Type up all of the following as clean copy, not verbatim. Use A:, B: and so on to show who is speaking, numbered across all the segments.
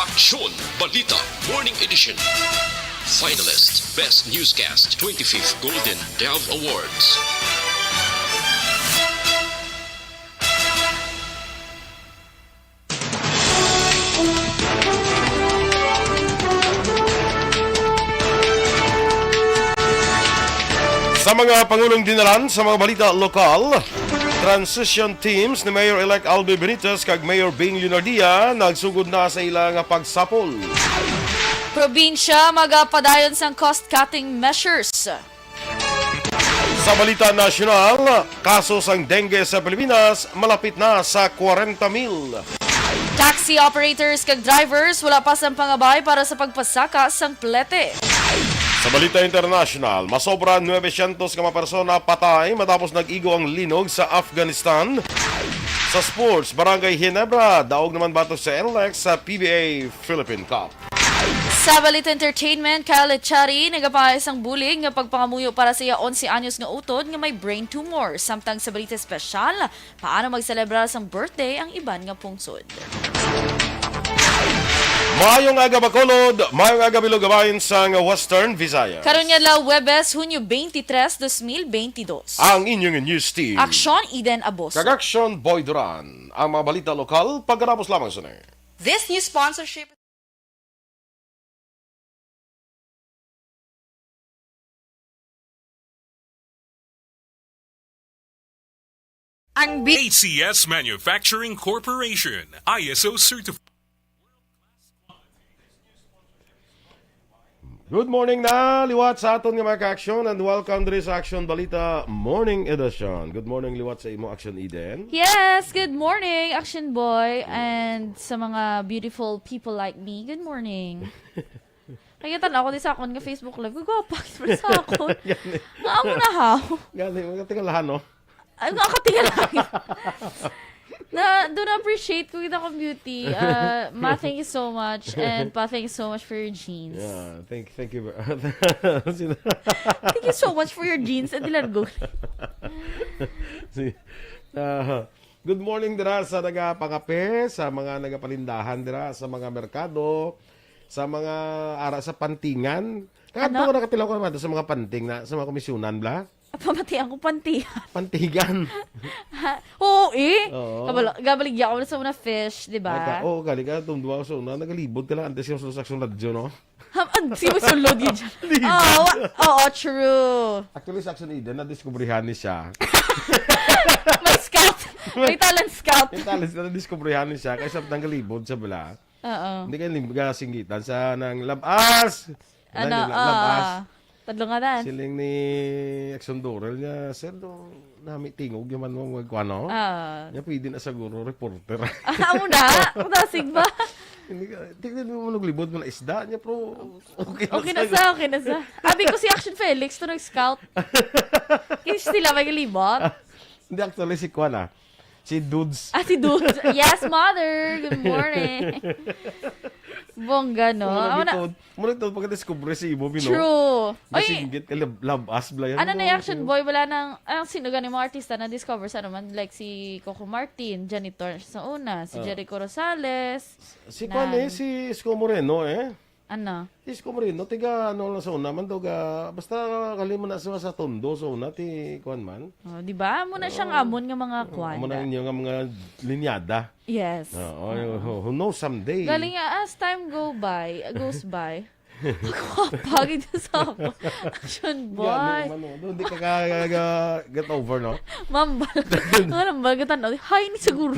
A: Aksyon, Balita, Morning Edition. Finalist, Best Newscast, 25th Golden Dove Awards.
B: Sa mga Pangulong dinalan sa mga balita lokal, transition teams ni Mayor-elect Albi Benitez kag Mayor Bing Lunardia nagsugod na sa ilang pagsapol.
C: Probinsya magapadayon sang cost-cutting measures.
B: Sa balita nasyonal, kaso sang dengue sa Pilipinas malapit na sa 40,000.
C: Taxi operators kag drivers wala pa sang pangabay para sa pagpasaka sang plete.
B: Sa balita international, masobra 900 ka mga persona patay matapos nag-igo ang linog sa Afghanistan. Sa sports, Barangay Ginebra, daog naman bato sa NLEX sa PBA Philippine Cup.
C: Sa Balita Entertainment, Kyle Echari nagapahayas ang bulig nga pagpangamuyo para sa iya 11 anyos nga utod nga may brain tumor. Samtang sa Balita Espesyal, paano magselebrar sang birthday ang iban nga pungsod.
B: Mayong aga Bacolod, mayong aga Bilogabayan sa Western Visayas.
C: Karon nga la Huwebes, Hunyo 23, 2022.
B: Ang inyong news team.
C: Aksyon, Eden Aboso.
B: Kag Aksyon, Boy Duran. Ang mga balita lokal, pagkarapos lamang sa na.
D: This new sponsorship. Ang
A: ACS Manufacturing Corporation, ISO certified.
B: Good morning na, liwat sa aton nga mga ka-aksyon and welcome to this Aksyon Balita Morning Edition. Good morning, liwat sa imo Aksyon Eden.
C: Yes, good morning, Action Boy, and sa mga beautiful people like me, good morning. Nakita na ako din sa akon nga Facebook Live. Gagawapakit pa sa akon. Nga mo na how?
B: Gani, magkatingalahan, no?
C: Ay, nakatingin lang. Don't appreciate ko kita kong beauty. Ma, thank you so much. And pa, thank you so much for your jeans.
B: Yeah, thank you.
C: Thank you so much for your jeans. And dilargo.
B: Good morning dira sa nagapangape, sa mga nagapalindahan dira, sa mga merkado, sa mga ara sa pantingan. Kanto ko nakatilaw ko naman sa mga panting na, sa mga komisyonan bla.
C: Pamatihan ko pantihan.
B: Pantigan.
C: Oo, eh.
B: Oo.
C: Gabaligya ko na sa una fish, di ba?
B: Oo, gali ka, tumduwa ko sa una, nagalibod ka lang, antes yung saksyon radyo, no?
C: Ansi mo sulod yun dyan. Oo, true.
B: Actually, saksyon Eden, na-discoveryhan ni siya.
C: May scout. May talent scout.
B: Yung talis na na-discoveryhan ni siya, kaya sa galibod sa bala.
C: Oo.
B: Hindi kayo singgitan sa nang labas. Labas.
C: Tadlo nga dan.
B: Siling ni Aksyon Dorel niya, sir, nami tingog yung man mo magkwano. Niya pwede na siguro reporter.
C: Amo na? Utasig ba?
B: Tingnan mo naglibod mo na isda niya, pero
C: Okay na sa. Abi ko si Action Felix, to nag-scout. Kasi sila may galibot.
B: Hindi, actually si Kwan si Dudes.
C: Si Dudes. Yes, mother. Good morning. Bongga, no?
B: Muna ito pagka-discover si Ibo, Bino.
C: True.
B: Masinggit ka, labas, bla yan.
C: Ano na yung Action Boy? Wala nang, sino ganun mga artista na discover sa naman? Like si Coco Martin, janitor sa una, si Jericho Rosales.
B: Si Kwan si Isko Moreno,
C: Ano?
B: Isko Moreno, tiga ano lang sa una man, basta kalimo na sa tondo sa una, ti Kwan man.
C: Oh, di ba? Muna siyang amon nga mga kwanda.
B: Muna ninyo nga mga linyada.
C: Yes.
B: Who knows someday.
C: Galing nga, as time goes by, pagpapagin sa ako. Action Boy.
B: Hindi ka get over, no?
C: Mambal. Mambal ka tanaw. Hi, ni siguro.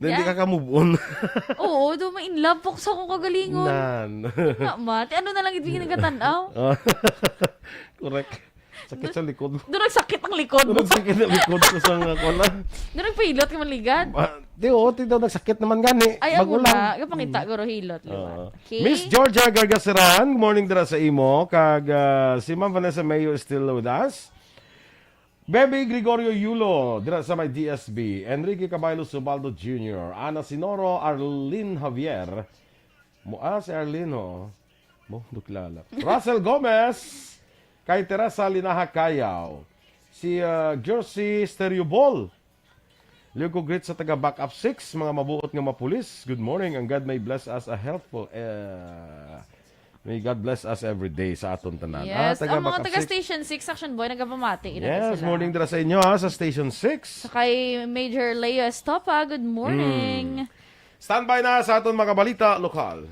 B: Hindi ka move on.
C: Oo, do ma-in love po sa akong kagalingon. Mati, ano na lang ibigin ng katanaw?
B: Correct. Sakit sa likod.
C: Doon nagsakit ang likod mo.
B: Doon nagsakit ang likod ko sa konan.
C: Doon nagpahilot ka man ligad.
B: Di daw nagsakit naman gani.
C: Ay, ako na. Kapangita, guro hilot. Okay.
B: Miss Georgia Gargaseran, good morning dira sa imo. Kag si Ma'am Vanessa Mayo is still with us. Bebe Gregorio Yulo, dira sa may DSB. Enrique Caballo Subaldo Jr. Ana Sinoro, Arlene Javier. Si Arlene, Mo, duklala. Russell Gomez. Kay Teresa Linaha Kayaw. Si Jersey Stereo Ball. Liog ko greet sa taga backup 6, mga mabuot nga mapulis. Good morning, and God may bless us a healthful may God bless us every day sa aton tanan.
C: Yes, ang mga
B: Backup
C: taga
B: 6.
C: Station 6 Aksyon Boy, nagpapamati.
B: Yes, morning dira sa inyo sa Station 6.
C: Sa kay Major Leo Estopa, good morning.
B: Standby na sa aton mga balita lokal.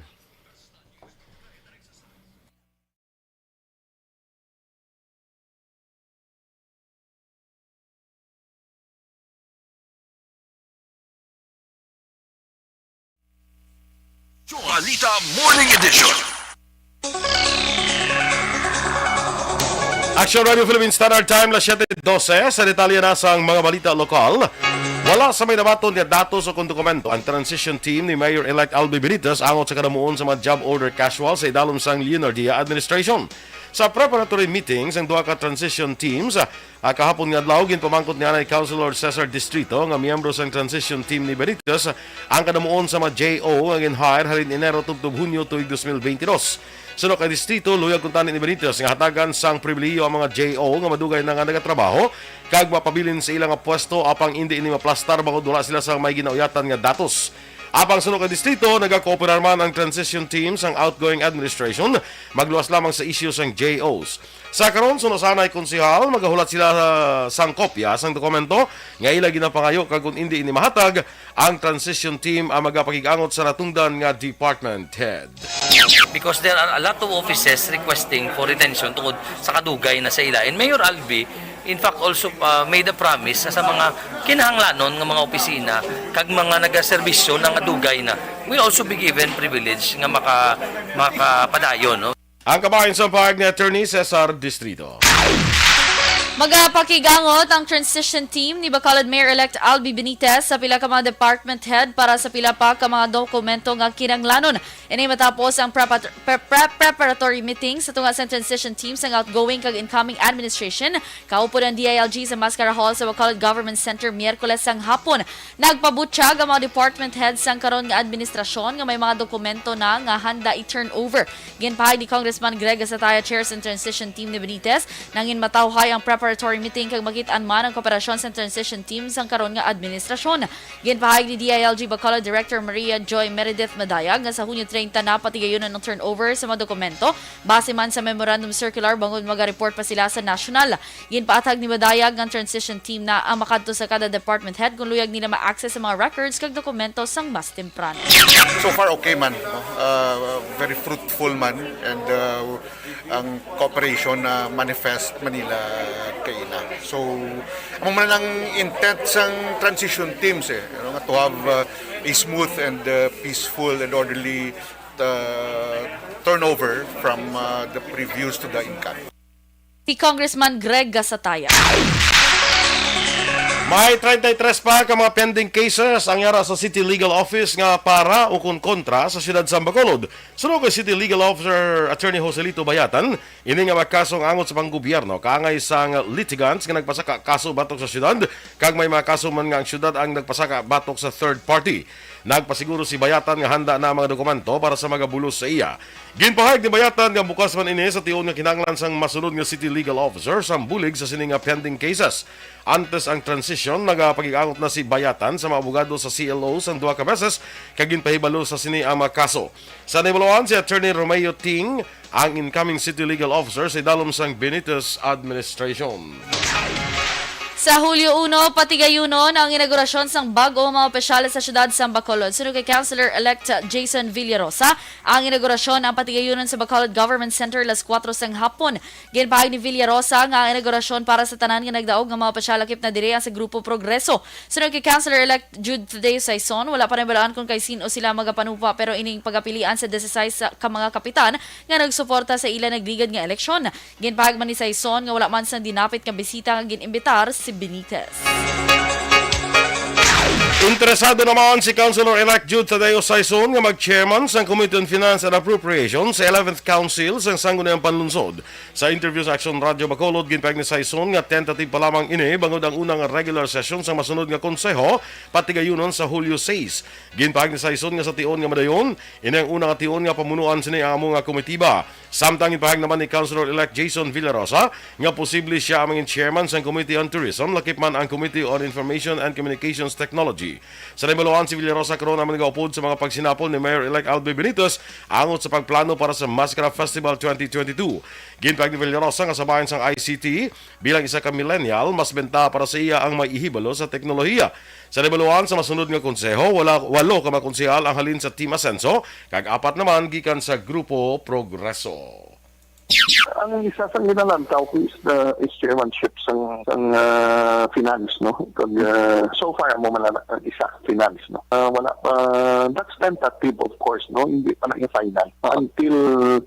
A: Balita Morning Edition.
B: Aksyon Radio Philippines Standard Time, las 7:12. Sa detalye na sa mga balita lokal. Wala sa may nabaton nga datos o kung dokumento ang transition team ni Mayor-elect Albi Benitez angot sa kadamuon sa mga job order casual sa idalom sang Leonardia administration. Sa preparatory meetings ang duha ka transition teams, kahapon nga adlaw ginpamangkot niya ni Councilor Cesar Distrito nga miyembro sang transition team ni Benitez ang kadamuon sa mga JO nga gin-hire halin Enero tubtob Hunyo tuig 2022. Sunod kay distrito, luyag kuntanin ni Benitez nga hatagan sang pribilehiyo ang mga JO nga madugay na nga nagatrabaho kag mapabilin sa ilang pwesto apang hindi ini maplastar bangod wala sila sa may ginauyatan nga datos. Apang sunod kay distrito, nagakooperar man ang transition teams ang outgoing administration magluwas lamang sa issues ng JOs. Sa karon sunod sana ay konsehal magahulat sila sang kopya sang dokumento nga ila ginapangayo kag kun hindi ini mahatag ang transition team ang magapakigangot sa natungdan nga department head.
E: Because there are a lot of offices requesting for retention tungod sa kadugay na sa ila. And Mayor Albi, in fact, also made a promise sa mga kinahanglanon ng mga opisina kag mga nagaserbisyo ng kadugay na will also be given privilege nga makapadayon. No?
B: Ang kabahin sa pahag ni Attorney Cesar Distrito.
C: Magapakigangot ang transition team ni Bacolod Mayor-elect Albi Benitez sa pila ka mga department head para sa pila pa ka mga dokumento nga kinanglanon. Ini matapos ang preparatory meeting sa tunga sa transition team sa outgoing kag incoming administration. Kaupo ng DILG sa Mascara Hall sa Bacolod Government Center Miyerkules sang hapon. Nagpabutyag ang mga department heads sang karon nga administrasyon nga may mga dokumento na nga handa i-turn over. Ginpahag ni Congressman Greg Asataya, chair sa transition team ni Benitez, nangin matawhay ang preparatory meeting kag magitan man ang kooperasyon sa transition team sang karon nga administrasyon. Ginpahayag ni DILG Bacolod Director Maria Joy Meredith Madayag nga sa Hunyo 30 na patigayon ng turnover sa mga dokumento base man sa memorandum circular bangod maga-report pa sila sa national. Ginpaatag ni Madayag ang transition team na ang makadto sa kada department head kung luyag nila ma-access sa mga records kag dokumento sang mas temprano.
F: So far okay man, no? Very fruitful man, and ang cooperation na manifest Manila kaila. So amo man ang intent sang transition teams to have a smooth and peaceful and orderly turnover from the previews to the incoming.
C: Si Congressman Greg Gasataya.
B: May 33 pa ka mga pending cases ang yara sa City Legal Office nga para o kung kontra sa siyudad sa Bacolod. Sunod kay City Legal Officer Attorney Joselito Bayatan, ini nga magkasong angot sa panggobyerno kaangay sang litigants nga nagpasaka kaso batok sa siyudad kag may mga kaso man nga ang siyudad ang nagpasaka batok sa third party. Nagpasiguro si Bayatan nga handa na ang mga dokumento para sa mga bulos sa iya. Ginpahayag ni Bayatan nga bukas man ini sa tiyon nga kinahanglan sang masunod nga City Legal Officer sa bulig sa sining nga pending cases. Antes ang transition, nagapag-iangot na si Bayatan sa mga abogado sa CLO sa duha ka beses kag ginpahibalo sa sini ang mga kaso. Sa nibuluan si Attorney Romeo Ting, ang incoming City Legal Officer sa idalom sang Benitez administration.
C: Sa Hulyo 1, patigayunon ang inaugurasyon sang bago mga opisyales sa syudad sa Bacolod. Sunod kay Councilor-elect Jason Villarosa, ang inaugurasyon ang patigayunon sa Bacolod Government Center las 4 sang hapon. Ginpahayag ni Villarosa nga ang inaugurasyon para sa tanan nga nagdaog nga mga opisyalakip na dire sa Grupo Progreso. Sunod kay Councilor-elect Jude Tadeo Saison, wala pa nabalaan kung kay sino sila magapanupa pero ining pagapilian sa 16 ka mga kapitan nga nagsuporta sa ila nagligad nga eleksyon. Ginpahayag man ni Saison nga wala man sang dinapit nga bisita nga ginimbitar si Benitez.
B: Interesado naman si Councilor-elect Jude Tadeo Saison nga mag-chairman sa Committee on Finance and Appropriations sa 11th Council sa Sangguniang Panlunsod. Sa interview sa Aksyon Radio Bacolod, ginpahig ni Saison nga tentative pa lamang ini bangod ang unang regular session sa masunod nga konseho patigayunon sa Hulyo 6. Ginpahig ni Saison nga sa tion nga madayon, ini ang unang tion nga pamunuan sini ang among nga komitiba. Samtang ginpahig naman ni Councilor-elect Jason Villarosa nga posible siya ang chairman sa Committee on Tourism, lakip man ang Committee on Information and Communications Technology. Sa Nimaluan, si Villarosa karon naman nagaupod sa mga pagsinapol ni Mayor-elect Albe Benitez angot sa pagplano para sa Mascara Festival 2022. Ginpahig ni Villarosa nga sabayan sang ICT bilang isa ka millennial, mas benta para sa iya ang maihibalo sa teknolohiya. Sa Nimaluan, sa masunod nga konseho, walo ka mga konsehal ang halin sa Team Asenso, kag 4 naman gikan sa Grupo Progreso.
G: Ang isa sa ginalanta ko is chairmanship sang finance, no? Kag so far mo man isa finance, no. Wala pa, that's tentative of course, no. Hindi pa na final until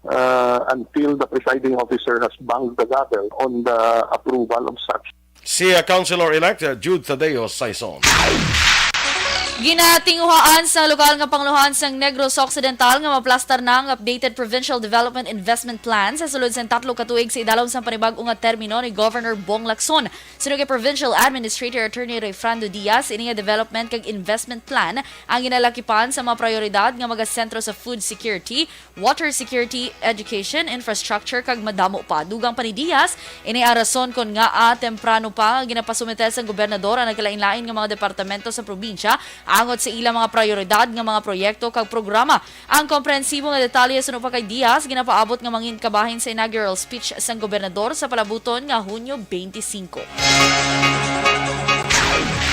G: the presiding officer has banged the gavel on the approval of such.
B: Si Councilor-elect Jude Tadeo Saison.
C: Ginatinguhaan sa lokal nga pangluhan sang Negros Occidental nga maplastar na ang updated Provincial Development Investment Plan sa sulod sang 3 ka tuig sa idalom sang panibag-o nga termino ni Governor Bong Lacson. Sunod kay Provincial Administrator Attorney Refrando Diaz, ini nga development kag investment plan ang ginalakipan sa mga prioridad nga magasentro sa food security, water security, education, infrastructure kag madamo pa. Dugang pa ni Diaz, ini ang rason kon nga temprano pa ginapasumite sang gobernador ang nagkalain-lain nga mga departamento sa probinsya angot sa ilang mga prioridad nga mga proyekto kag programa. Ang komprehensibo nga detalye suno pa kay Diaz ginapaabot nga mangin kabahin sa inaugural speech sang gobernador sa palabuton nga Hunyo 25.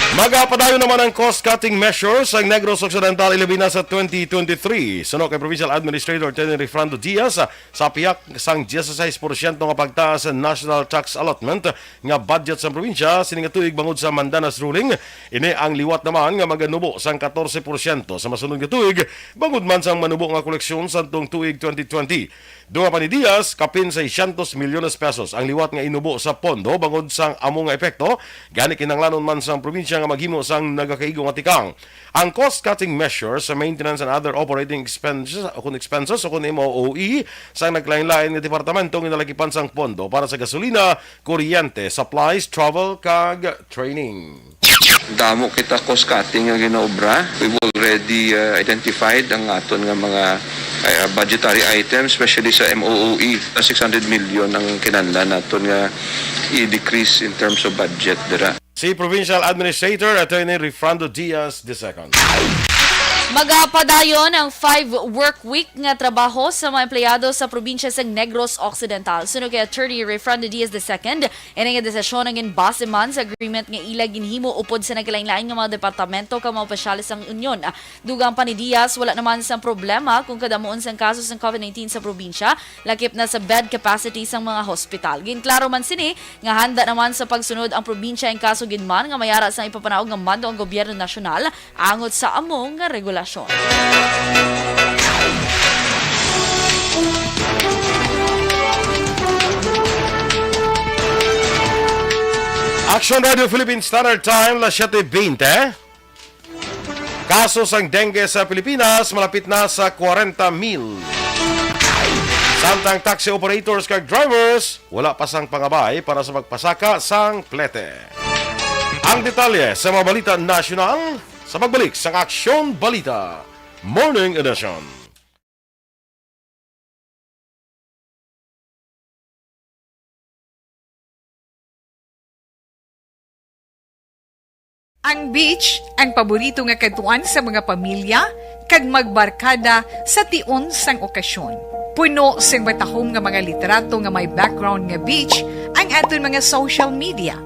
B: Magapadayon naman ang cost-cutting measures ang Negros Occidental ilabi na sa 2023. Suno kay Provincial Administrator Attorney Refrando Diaz sa piyak sang 16% nga pagtaas sa National Tax Allotment nga budget sa probinsya sining tuig bangod sa Mandanas ruling. Ini ang liwat naman nga maganubo sang 14% sa masunod nga tuig bangod man sang manubo nga koleksyon sa tuig 2020. Dunga pa ni Diaz, kapin sa 600 milyones pesos ang liwat nga inubo sa pondo bangod sang amo nga epekto, gani kinanglanon man sang probinsya nga maghimo sang nagakaigo nga tikang. Ang cost-cutting measures sa maintenance and other operating expenses o kung MOOE sang naglain-lain nga departamento nga nalakipan sang pondo para sa gasolina, kuryente, supplies, travel, kag training.
H: Damo kita cost-cutting nga ginaobra. We've already identified ang aton nga mga budgetary items, especially sa MOOE. 600 million ang kinahanglan naton nga i-decrease in terms of budget dira.
B: Si Provincial Administrator Attorney Refrando Diaz II.
C: Magapadayon ang 5-work week nga trabaho sa mga empleyado sa probinsya sa Negros Occidental. Sunog kay Attorney Refrando Diaz II, ini nga desisyon ang ginbase man sa agreement nga ila ginhimo upod sa naglain-lain nga mga departamento kag mga opisyales sang Union. Dugang pa ni Diaz, wala naman sang problema kung kadamuon sang kaso sang COVID-19 sa probinsya, lakip na sa bed capacity sang mga hospital. Ginklaro man sini nga handa naman sa pagsunod ang probinsya ang kaso ginman nga mayara sang ipapanaog nga mando ang gobyerno nasyonal angot sa among nga regulasyon.
B: Aksyon Radio Philippine Standard Time, las 7:20. Kaso sang dengue sa Pilipinas malapit na sa 40,000. Samtang taxi operators kag drivers, wala pa sang pangabay para sa magpasaka sang plete. Ang detalye sa mga balita nasyonal sa pagbalik sa Aksyon Balita Morning Edition.
I: Ang beach ang paborito nga katuan sa mga pamilya kag magbarkada sa tion sang okasyon. Puno sang matahom nga mga literato nga may background nga beach ang aton mga social media.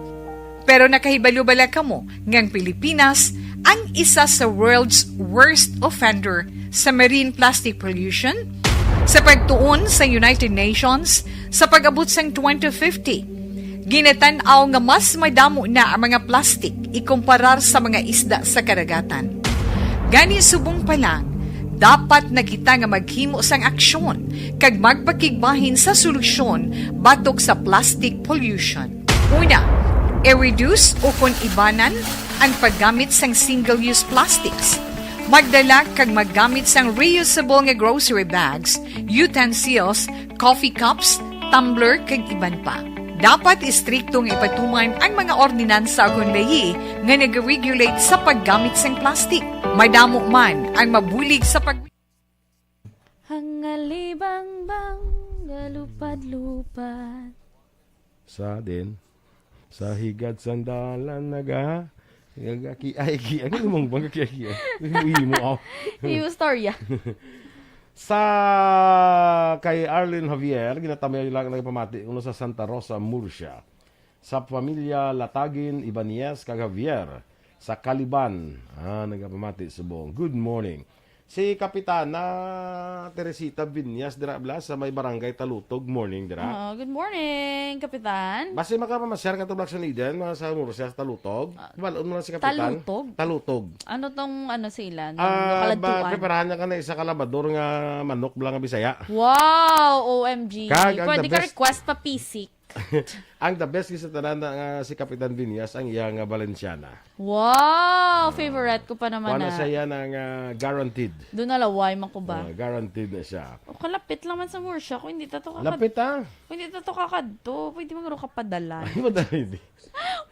I: Pero nakahibalo-bala kamo nga ang Pilipinas ang isa sa world's worst offender sa marine plastic pollution? Sa pagtuon sa United Nations, sa pag-abot sang 2050, ginatanaw nga mas madamo na ang mga plastic ikumparar sa mga isda sa karagatan. Gani subong pa lang, dapat na kita nga maghimo sang aksyon kag magpakigbahin sa solusyon batok sa plastic pollution. Una, I-reduce o kung ibanan ang paggamit sang single-use plastics. Magdala kag maggamit sang reusable nga grocery bags, utensils, coffee cups, tumbler kag iban pa. Dapat istriktong ipatuman ang mga ordinansa akong layi nga nag-regulate sa paggamit sang plastic. Madamo man ang mabulig sa
C: Hangalibang-bang, galupad-lupad.
B: Sa din. Sa higad sandalan naga. Ano mong bang kaki? Uwi mo ako.
C: Yung storya.
B: Sa kay Arlene Javier, ginatamay lang nagpamati uno sa Santa Rosa, Murcia. Sa pamilya Latagin, Ibanez, kag Javier. Sa Caliban, nagpamati subong. Good morning. Si Kapitana Teresita Vinyas dira blas sa may barangay Talutog. Morning dira.
C: Good morning, Kapitan.
B: Basta makapamasyar ka to Black Saniden sa Murcia sa Talutog. Balon mo na si Kapitan.
C: Talutog?
B: Talutog.
C: Ano tong sila? Kaladtuan?
B: Preparahan niya ka na isa kalabador nga manok blang nga Bisaya.
C: Wow! OMG.
B: Kag ang
C: Pwede
B: the
C: ka
B: best.
C: request pa pisik.
B: Ang the best isa tanan nga si Kapitan Vinyas ang iya nga Valenciana.
C: Wow! Favorite ko pa naman
B: Wala
C: na.
B: siya ng guaranteed.
C: Doon na laway man ko ba?
B: Guaranteed na siya.
C: O kalapit lang man sa Murcia. Kung hindi tato kakad.
B: Lapit ha.
C: Kung hindi tato kakadto, pwede magano ka padala.
B: Ay, madali di.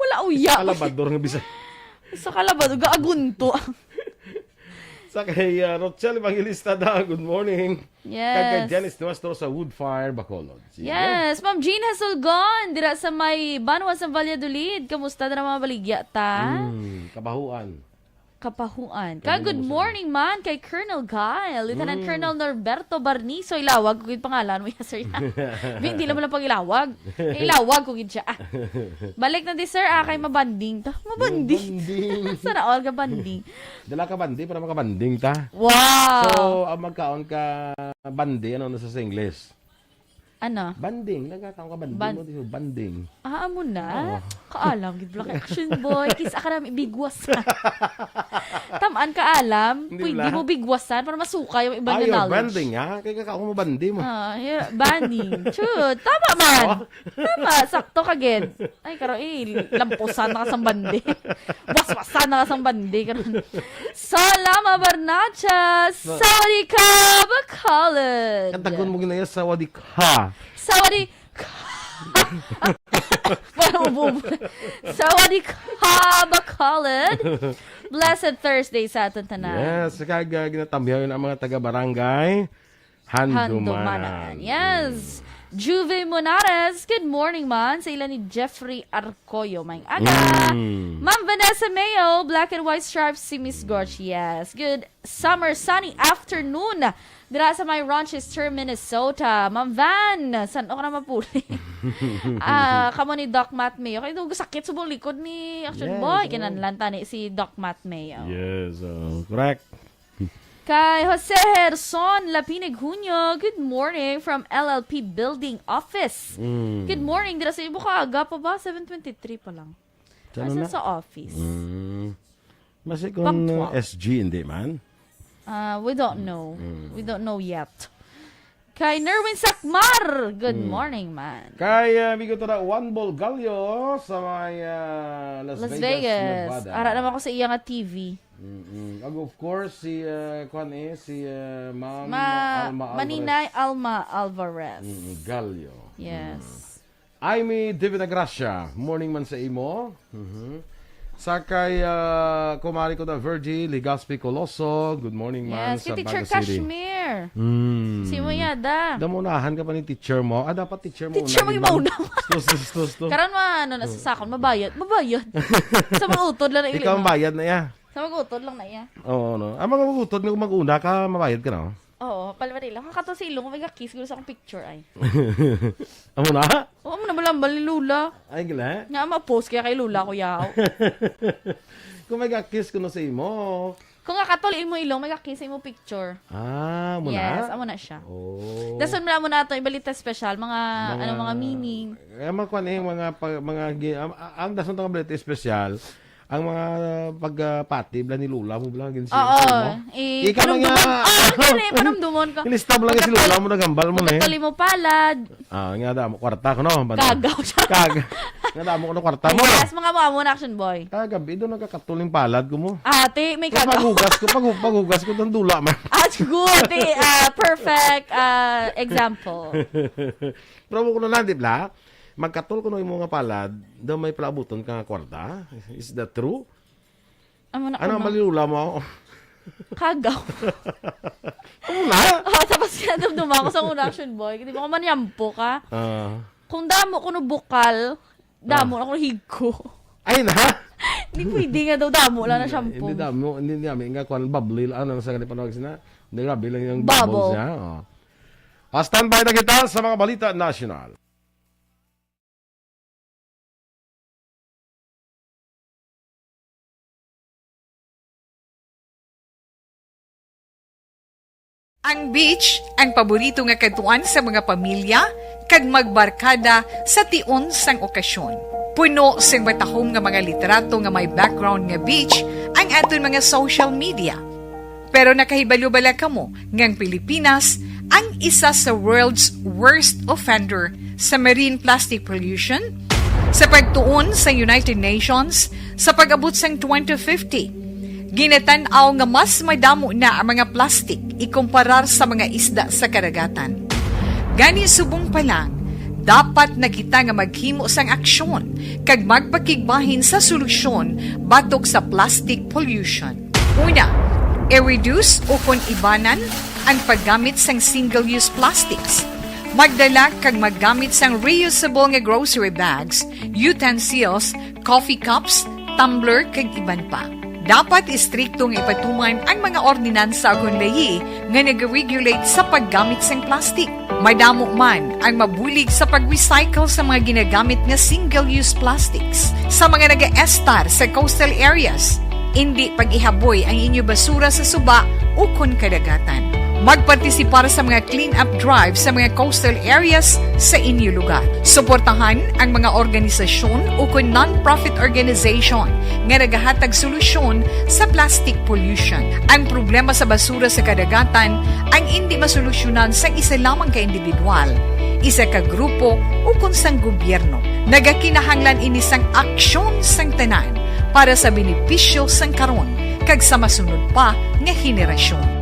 C: Wala uya.
B: Kalabador nga Bisaya.
C: Sa kalabado, gaagunto.
B: Sa kay Rochelle Evangelista da, good morning.
C: Yes.
B: Kag kay Janice Nuestro sa Woodfire, Bacolod. Sige.
C: Yes, Ma'am Jean Hasulgon, dira sa may Banwas ng Valladolid. Kamusta na mga baligya ta?
B: Kabahuan.
C: Kapahuan. Good morning man kay Colonel Kyle, Lieutenant Colonel Norberto Barniso. Ilawag ko yung pangalan mo, yes sir. Hindi naman lang pag ilawag. Ilawag ko siya. Balik na di sir, kay mabanding ta. Mabanding. Sana all ka banding.
B: Dala ka bandi para makabanding ta.
C: Wow!
B: So, magkaon ka bandi, ano na sa English?
C: Ano?
B: Banding. Nagkataon ka banding mo dito. Banding.
C: Mo na? Kaalam, gid black action boy. Kisa ka namin bigwasan. Tamaan ka alam.
B: Hindi
C: Pwede
B: wala.
C: mo bigwasan para masuka yung ibang
B: Ayaw,
C: knowledge.
B: banding ha. Kaya kakao mo bandi mo.
C: Banding. True. Tama man. Tama. Sakto ka gid. Ay, karo lampusan na ka sang bandi. Waswasan na ka sang bandi. Salama Barnacha. Sawadee ka, Bacolod.
B: Katagon mo ginaya sa wadik ha.
C: Sawadee ka. Parang ububula. Sawadee ka, Bacolod. Blessed Thursday sa aton tanan.
B: Yes, kag ginatambihan ang mga taga-barangay Handumanan.
C: Yes. Juve Monares, good morning man. Sa ilan ni Jeffrey Arcoyo, may aga. Ma'am Vanessa Mayo, black and white stripes, si Miss Gorge. Yes. Good summer sunny afternoon. Dira sa may Rochester, Minnesota. Ma'am Van, saan ako na mapuli? Kamo ni Doc Matt Mayo. Kaya doon sakit sa buong likod ni Aksyon Boy. Kinanlanta ni si Doc Matt Mayo.
B: Yes, correct.
C: Kay Jose Herson Lapinig Junio, good morning from LLP Building Office. Good morning. Dira sa ibo ka, aga pa ba? 7:23 pa lang. Asa sa office?
B: Masi kung
C: Punctual.
B: SG hindi man.
C: We don't know. We don't know yet. Kay Nerwin Sakmar, good morning, man.
B: Kay bigo to na Juan Bolgallo sa may Las
C: Vegas.
B: Nevada.
C: Ara naman ko sa iya nga TV.
B: Of course, si Ma'am Alma
C: Maninay Alma Alvarez.
B: Gallo.
C: Yes.
B: Aimee Divina Gracia. Morning man sa imo. Sa kay kumari ko na Virgie Ligaspi Coloso. Good morning man
C: Yes,
B: sa
C: kay Teacher
B: Baga City.
C: Kashmir. Si mo yada.
B: Damunahan ka pa ni teacher mo. Dapat teacher mo.
C: Teacher mo yung mauna.
B: Stus.
C: Karon nasa sakon, mabayad. Sa mga utod lang na
B: Ikaw ang bayad na ya.
C: Sa mga utod lang na iya.
B: Oo, no. Ang mga utod nga mag-una ka, mabayad ka na.
C: Oo, palwari lang. Kakato sa ilong, may kiss gusto sa akong picture ay.
B: Amo na?
C: Oo, mo na malambal ni Lula.
B: Ay, gila.
C: Nga ma-post kaya kay Lula ko yaw.
B: Kung may kiss ko na sa imo.
C: Kung nga katol mo ilong, may kiss mo picture.
B: Mo na?
C: Yes, amo na siya.
B: Oh.
C: Dason mo na ito, ibalita special, mga meaning.
B: Mga ang dason tong balita special, ang mga pagpati bla ni Lula mo bla gin siya.
C: Oo.
B: Ikaw lang ya.
C: Panamdumon ka.
B: Ilista mo lang si Lula mo na gambal mo na.
C: Pagkatuli mo palad.
B: Nga da mo kwarta ko no.
C: Kagaw siya.
B: Nga damo ko ng kwarta mo.
C: Yes, mga mamo na action boy.
B: Kagabi doon nagkakatuling palad ko mo.
C: Ate, may kagaw.
B: Paghugas ko ng dula man.
C: At good. Perfect example.
B: Pero ko na lang, di ba? Magkatul ko ng mga palad, daw may palabuton ka nga kwarta. Is that true? Ano malilula mo ako?
C: Kagaw.
B: Ano na?
C: Tapos kaya dumduma ako sa unang action boy. Hindi mo ka man yampo ka. Kung damo ko no bukal, damo na ko no higko.
B: Ay na?
C: Hindi pwede nga daw damo lang na shampoo.
B: Hindi damo, hindi namin nga kuan bubble ano sa ganito panawag sina. Hindi grabe lang yung
C: Bubble.
B: bubbles niya. Standby na kita sa mga balita national.
I: Ang beach, ang paborito nga katuan sa mga pamilya, kag magbarkada sa tion sang okasyon. Puno sang batahom nga mga literato nga may background nga beach, ang aton mga social media. Pero nakahibalo-bala kamo ngang Pilipinas ang isa sa world's worst offender sa marine plastic pollution? Sa pagtuon sa United Nations, sa pag-abot sang 2050, ginatanaw nga mas madamo na ang mga plastic ikumparar sa mga isda sa karagatan. Gani subong pa lang, dapat na kita nga maghimo sang aksyon kag magpakigbahin sa solusyon batok sa plastic pollution. Una, i-reduce o kung ibanan ang paggamit sang single-use plastics. Magdala kag maggamit sang reusable nga grocery bags, utensils, coffee cups, tumbler kag iban pa. Dapat istriktong ipatuman ang mga ordinansa kung layi nga nag-regulate sa paggamit sang plastic. Madamo man ang mabulig sa pag-recycle sa mga ginagamit nga single-use plastics. Sa mga nag-estar sa coastal areas, hindi pag-ihaboy ang inyo basura sa suba o kun kadagatan. Magpartisipar sa mga clean-up drive sa mga coastal areas sa inyo lugar. Suportahan ang mga organisasyon o kung non-profit organization nga nagahatag solusyon sa plastic pollution. Ang problema sa basura sa kadagatan ang hindi masolusyonan sa isa lamang ka individual, isa ka grupo o kung sang gobyerno. Nagakinahanglan ini sang aksyon sang tanan para sa benepisyo sang karon kag sa masunod pa nga henerasyon.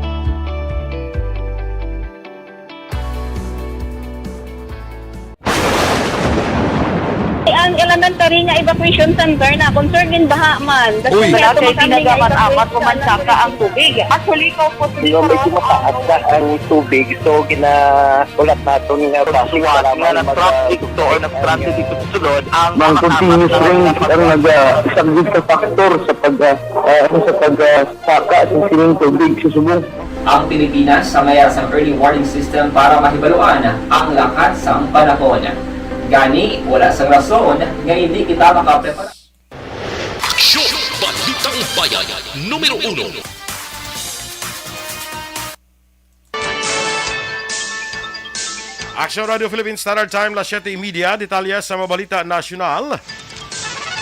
J: Ang elementary nga evacuation center na concern din baha man.
B: Uy.
J: Kasi tinagaman apat kumansaka ang tubig. Actually, ko po
K: Di ba medyo mataas ang tubig, so ginaulat natin nga traffic para
E: traffic to or traffic dito sulod ang
K: mang continuous ring ang nagsagid sa factor sa pagsaka sa sining tubig sa subong.
L: Ang Pilipinas sa maya sa early warning system para mahibaluan ang lakat sa panahon. Gani, wala sa rason nga hindi kita makaprepara.
A: Aksyon! Balitang Bayan, numero 1.
B: Aksyon Radio Philippines Standard Time, las 7:30, detalye sa mga balita nasyonal.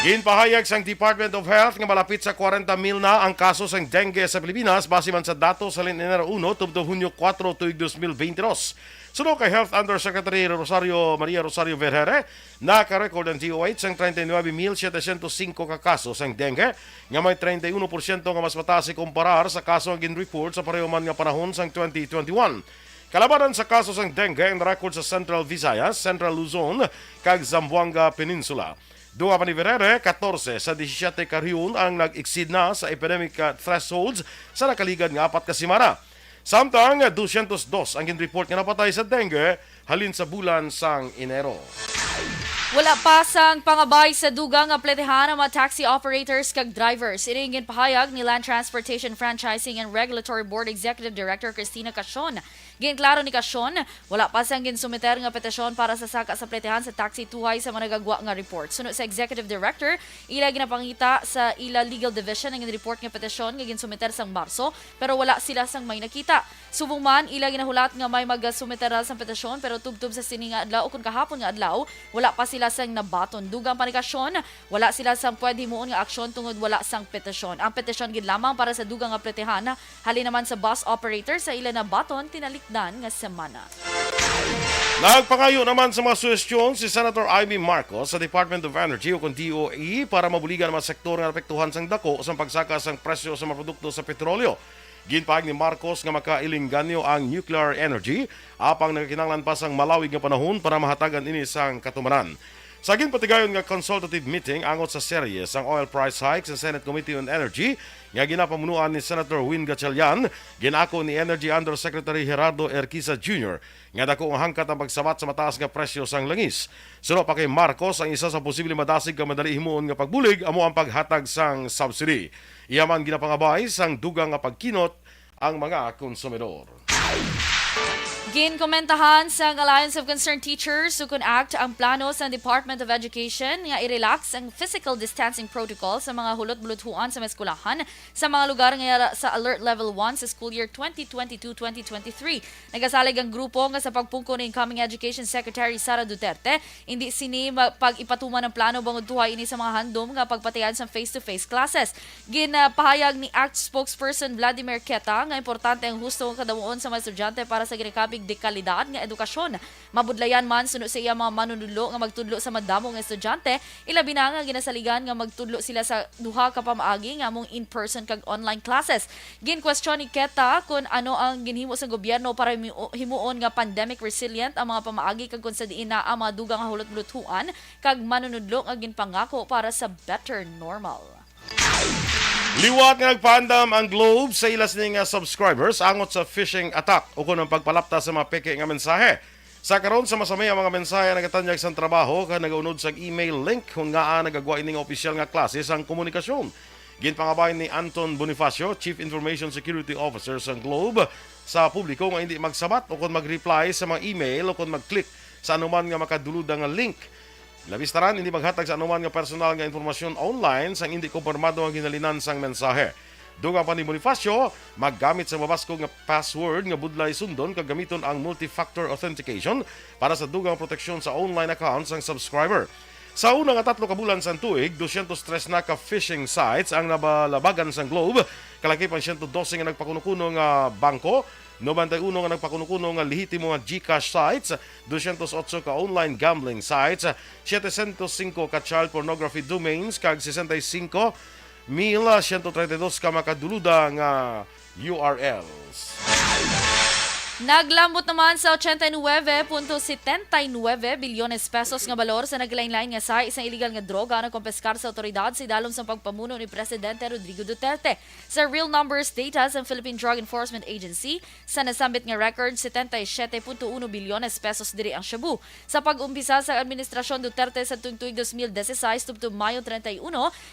B: Ginpahayag sang Department of Health nga malapit sa 40,000 na ang kaso sang dengue sa Pilipinas base man sa datos sa Enero 1 tubto Hunyo 4 tuig 2022. Suno kay Health Undersecretary Maria Rosario Vergere, naka-record ang DOH sang 39,705 ka kaso sang dengue, nga may 31% nga mas mataas kumparar sa kaso ang gin-report sa pareho man nga panahon sang 2021. Kalabanan sa kaso sang dengue ang record sa Central Visayas, Central Luzon, kag Zamboanga Peninsula. Duha pa ni Vergere, 14 sa 17 ka rehiyon ang nag-exceed na sa epidemic thresholds sa nakaligad nga 4 ka simana. Samtang 202 ang gin-report nga napatay sa dengue halin sa bulan sang Enero.
C: Wala pa sang pangabay sa dugang nga pletehan ang mga taxi operators kag drivers. Iringin pahayag ni Land Transportation Franchising and Regulatory Board Executive Director Cristina Casyon. Ginklaro ni Casyon, wala pa sang ginsumiter nga petisyon para sa saka sa pletehan sa taxi tuhay sa mga nagagwa nga report. Sunod sa Executive Director, ila ginapangita sa ila Legal Division ang report nga petisyon nga ginsumiter sang Marso pero wala sila sang may nakita. Subong man, ila ginahulat nga may magasumiteral sang petisyon pero tubtub sa sini nga adlaw o kung kahapon nga adlaw, wala pa sila sang nabaton. Dugang pa ni Casyon, wala sila sang pwede himuon nga aksyon tungod wala sang petisyon. Ang petisyon gid lamang para sa dugang nga pletehan, halin naman sa bus operator sa ila nabaton tinalik nga semana.
B: Nagpangayo naman sa mga suwestyon si Senator Amy Marcos sa Department of Energy o kung DOE para mabuligan ang mga sektor nga apektuhan sang dako sa pagsaka sang presyo sa mga produkto sa petrolyo. Ginpaag ni Marcos nga makailinganyo ang nuclear energy apang nagakinanglan pa sang malawig nga panahon para mahatagan ini sang katumanan. Sa ginpatigayon nga consultative meeting angot sa serye sang oil price hike sa Senate Committee on Energy nga ginapamunuan ni Senator Win Gatchalian, ginako ni Energy Undersecretary Gerardo Erquisa Jr. nga dako ang hangkat ang pagsabat sa mataas nga presyo sang langis. Suno pa kay Marcos ang isa sa posible madasig nga madali himuon nga pagbulig amo ang paghatag sang subsidy. Iyaman ginapangabay sang dugang nga pagkinot ang mga konsumidor.
C: Ginkomentahan sa Alliance of Concerned Teachers Sukun Act ang plano sa Department of Education nga i-relax ang physical distancing protocol sa mga hulot-buluthuan sa eskwelahan sa mga lugar nga sa Alert Level 1 sa school year 2022-2023. Nagasalig ang grupo nga sa pagpungko ni incoming Education Secretary Sara Duterte, hindi sini pag-ipatuman ng plano bangod tuhay ini sa mga handom nga pagpatayan sa face-to-face classes. Ginapahayag ni ACT spokesperson Vladimir Queta nga importante ang husto ng kadamuon sa mga estudyante para sa ginakabig de kalidad nga edukasyon. Mabudlayan man suno sa iya mga manunudlo nga magtudlo sa madamo nga estudyante, ilabi na nga ginasaligan nga magtudlo sila sa duha ka pamaagi nga mong in-person kag online classes. Gin-question ni Keta kung ano ang ginhimo sa gobyerno para himuon nga pandemic resilient ang mga pamaagi kag kung sa diin na ang mga dugang nga hulot-buluthuan kag manunudlo nga ginpangako para sa better normal.
B: Liwat nga nagpaandam ang Globe sa ilas ning subscribers angot sa phishing attack o kung ang pagpalapta sa mga peke nga mensahe. Sa karon sa masamay ang mga mensahe nagatanyag sa trabaho kag nagaunod sa email link kung nga nagagwa ining opisyal nga klase sang komunikasyon. Ginpangabay ni Anton Bonifacio, Chief Information Security Officer sa Globe, sa publiko nga hindi magsabat o kung mag-reply sa mga email o kung mag-click sa anuman nga makaduludang nga link. Labistaran, hindi maghatag sa anuman nga personal nga informasyon online sang hindi kumpirmado ang ginalinan sang mensahe. Dugang pa ni Bonifacio, maggamit sa mabasko nga password nga budlay sundon kag gamiton ang multi-factor authentication para sa dugang proteksyon sa online accounts sang subscriber. Sa unang 3 ka bulan sang tuig, 203 na ka phishing sites ang nabalabagan sang Globe, kalakip ang 112 nga nagpakuno-kuno nga bangko, 91 nga nagpakuno-kuno nga lehitimo nga GCash sites, 208 ka online gambling sites, 705 ka child pornography domains, kag 65,132 ka makaduluda nga URLs.
C: Naglambot naman sa 89.79 bilyones pesos nga balor sa naglain-lain nga sa isang illegal nga droga na kumpeskar sa otoridad sa dalom sa pagpamuno ni Presidente Rodrigo Duterte. Sa real numbers data sa Philippine Drug Enforcement Agency, sa nasambit nga record 77.1 bilyones pesos diri ang shabu. Sa pag-umpisa sa administrasyon Duterte sa tuig 2016 tubto Mayo 31,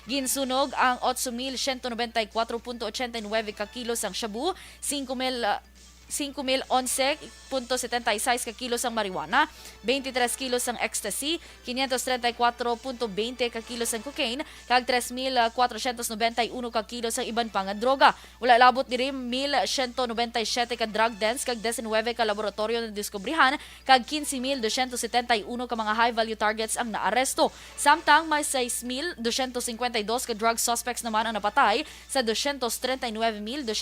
C: ginsunog ang 8,194.89 ka kilos ang shabu, 5,011.76 ka kilos ang marijuana, 23 kilos ang ecstasy, 534.20 ka kilos ang cocaine, kag 3,491 ka kilos ang iban pang droga. Wala labot diri 1,197 ka drug dens kag 19 ka laboratorio na diskubrihan kag 15,271 ka mga high value targets ang naaresto. Samtang may 6,252 ka drug suspects naman ang napatay sa 239,218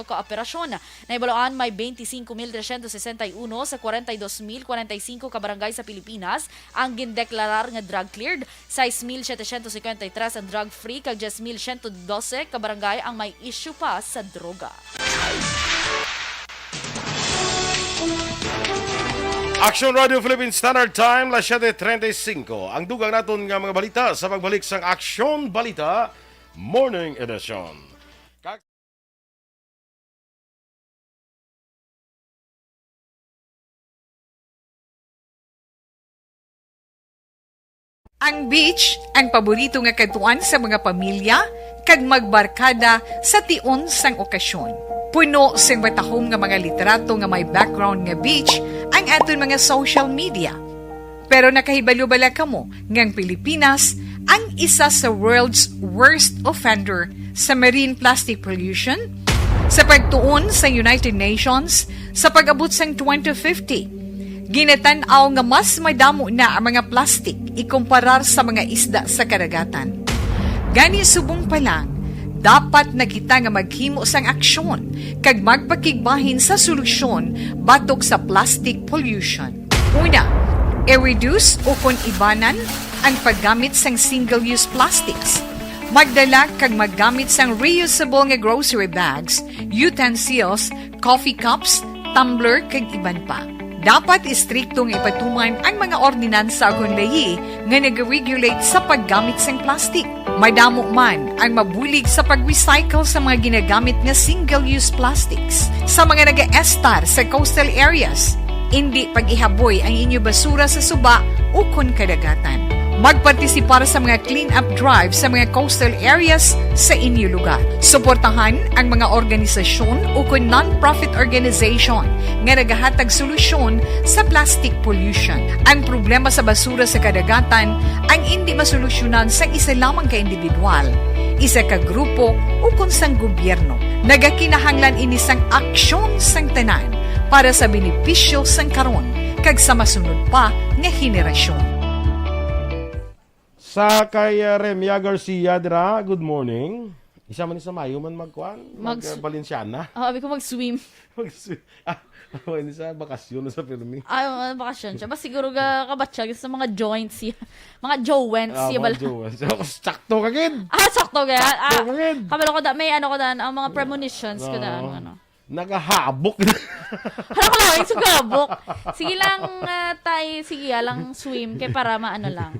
C: ka operasyon. Naibalaan may 25,361 sa 42,045 ka barangay sa Pilipinas ang gindeklarar nga drug cleared, 6,753 ang drug free kag 10,112 ka barangay ang may issue pa sa droga.
B: Aksyon Radio Philippine Standard Time, 7:35. Ang dugang naton nga mga balita sa pagbalik sang Aksyon Balita Morning Edition.
I: Ang beach, ang paborito nga katuan sa mga pamilya, kag magbarkada sa tion sang okasyon. Puno sing matahom nga mga literato nga may background nga beach ang aton mga social media. Pero nakahibalo bala kamo ngang Pilipinas ang isa sa world's worst offender sa marine plastic pollution? Sa pagtuon sa United Nations, sa pag-abot sang 2050, ginatanaw nga mas madamo na ang mga plastic ikumparar sa mga isda sa karagatan. Gani subong pa lang, dapat na kita nga maghimo sang aksyon kag magpakigbahin sa solusyon batok sa plastic pollution. Una, i-reduce o kung ibanan ang paggamit sang single-use plastics. Magdala kag maggamit sang reusable nga grocery bags, utensils, coffee cups, tumbler kag iban pa. Dapat istriktong ipatuman ang mga ordinansa akong layi nga nag-regulate sa paggamit sang plastic. Madamo man ang mabulig sa pag-recycle sa mga ginagamit nga single-use plastics. Sa mga nag-estar sa coastal areas, hindi pag-ihaboy ang inyo basura sa suba o kun kadagatan. Magpartisipar sa mga clean-up drive sa mga coastal areas sa inyo lugar. Suportahan ang mga organisasyon o kung non-profit organization nga nagahatag solusyon sa plastic pollution. Ang problema sa basura sa kadagatan ang hindi masolusyonan sa isa lamang ka individual, isa ka grupo o kung sang gobyerno. Nagakinahanglan ini sang aksyon sang tanan para sa benepisyo sang karon kag sa masunod pa nga henerasyon.
B: Sa kay Remia Garcia, dira, good morning. Isa man sa Mayo man magkuan, Balenciana.
C: Abi ko mag-swim.
B: Ini sa bakasyon sa Permi.
C: Bakasyon siya. Basta siguro kabatsa sa mga joints siya. Mga joints siya.
B: Mga joints. Sakto ka gid.
C: Sakto ka.
B: Sakto ka gid.
C: Kabalo ko may ano ko daan, ang mga premonitions ko daan.
B: Nagahabok.
C: Hala ko lang, sugabok. Sige lang sige lang swim kay para maano lang.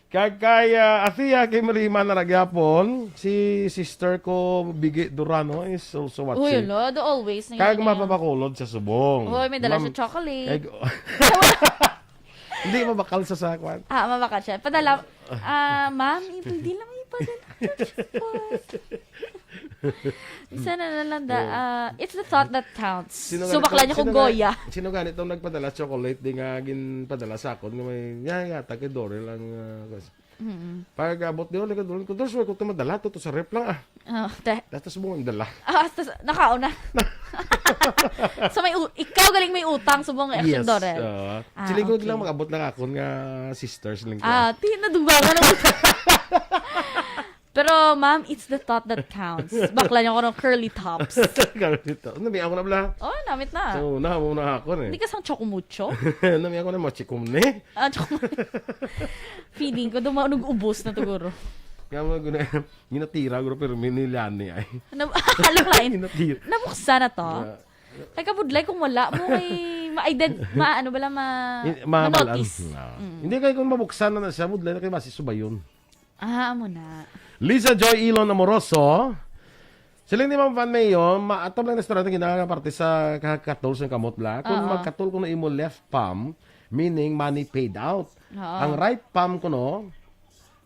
B: Kay Athea kay Marima na nagyapon, si sister ko Bigi Duran is also watching.
C: Uy, Lord, always.
B: Kag mapapakulod sa subong.
C: Uy, may dala siya chocolate.
B: Hindi mabakal sa sakwan.
C: Mabakal siya. Padala, ma'am, hindi lang ipadala. Isa na lang it's the thought that counts. Bakla niya kung goya.
B: Sino ganit itong nagpadala chocolate di nga ginpadala sa akon nga may yata kay Dore lang pag abot di ulit ko doon ko tumadala to sa rep lang tapos mo ang dala
C: nakauna. So ikaw galing may utang subong Aksyon Dore.
B: Siling ko lang mag-abot lang akon nga sisters lang ko.
C: Nadubagan na pero, ma'am, it's the thought that counts. Bakla niyo ako ng curly tops.
B: Curly tops. Nami ako na bala.
C: Namit na.
B: So, na ako na
C: Hindi ka sang chocomucho.
B: Nami ako na machikumne.
C: Feeling ko, nag-ubos na siguro.
B: Kaya mo, ginatira ko pero minilani ay.
C: Alam lain, nabuksan na to. Kaya kabudlay kung wala mo kay ma-notice.
B: Hindi kayo kung mabuksan na siya, budlay na kayo masisubayon.
C: Amo na.
B: Lisa Joy Ilon Amoroso. Sila ni Ma'am Van Mayo, atom lang restaurant na ginagaparte sa kakatol sa kamotla. Kung magkatol ko na imo left palm, meaning money paid out. Ang right palm ko no,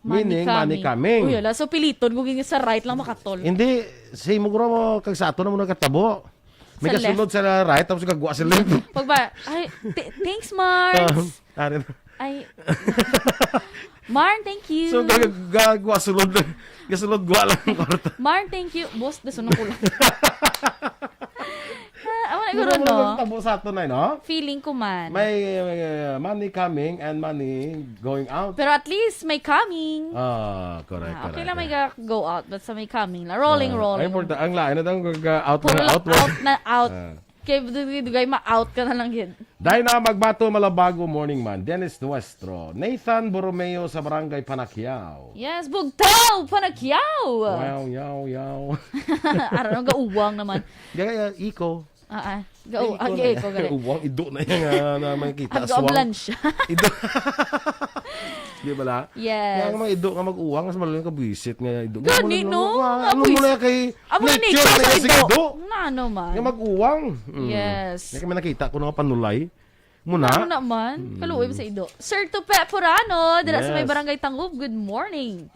B: meaning money coming.
C: Uy, so piliton, kung sa right lang makatol.
B: Hindi, say mo guro mo, kag sa ato na mo nagkatabo. May kasunod sa right, tapos kagwa sa left.
C: Pagba, thanks Mars. Marn, thank you.
B: So, gagawa sulod. Gasulod gwa lang ng kwarta.
C: Marn, thank you. Boss, dasun ako lang. Awan ko ron, no?
B: Tabo sa ato na, no?
C: Feeling ko man.
B: May money coming and money going out.
C: Pero at least may coming.
B: Correct.
C: Okay lang may go out, but sa may coming. Rolling.
B: Ang lain na daw out
C: na out. Kaya dugay ma-out ka na lang yun.
B: Dahil na magbato malabago morning man. Dennis Nuestro. Nathan Borromeo sa Barangay Panakiao.
C: Yes, Bugtaw! Panakiao!
B: Wow, yaw.
C: Araw, gauwang naman.
B: Gaya, Iko.
C: Iko gali.
B: Uwang, ido na yan na makikita.
C: Hag-oblan siya.
B: Ido. Di ba la?
C: Yes.
B: Kaya nga ido nga mag-uwang, mas malalang kabuisit nga ido.
C: Gani, no?
B: Ano mo na kay nature na yung ido?
C: Ano man?
B: Nga mag-uwang.
C: Yes.
B: Nga kami nakita ko na panulay. Muna?
C: Ano naman? Kaluoy sa ido. Sir Tupe Purano, dira sa may Barangay Tangub, good morning.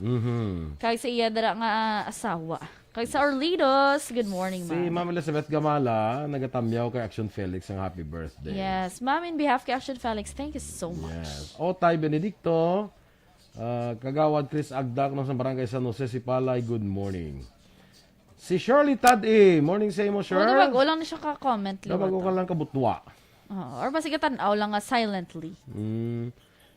C: Kaya sa iya dira nga asawa. Kay sa Orlidos, good morning, ma'am.
B: Si Ma'am Elizabeth Gamala, nagatamyaw kay Aksyon Felix ang happy birthday.
C: Yes, ma'am, in behalf kay Aksyon Felix, thank you so much.
B: Yes. Otay Benedicto, Kagawad Chris Agdak ng Barangay San Jose, si Palay, good morning. Si Shirley Tad morning sa imo, Shirley.
C: Bago lang na siya ka-comment.
B: Bago ka lang kabutwa.
C: Or basta tanaw lang silently.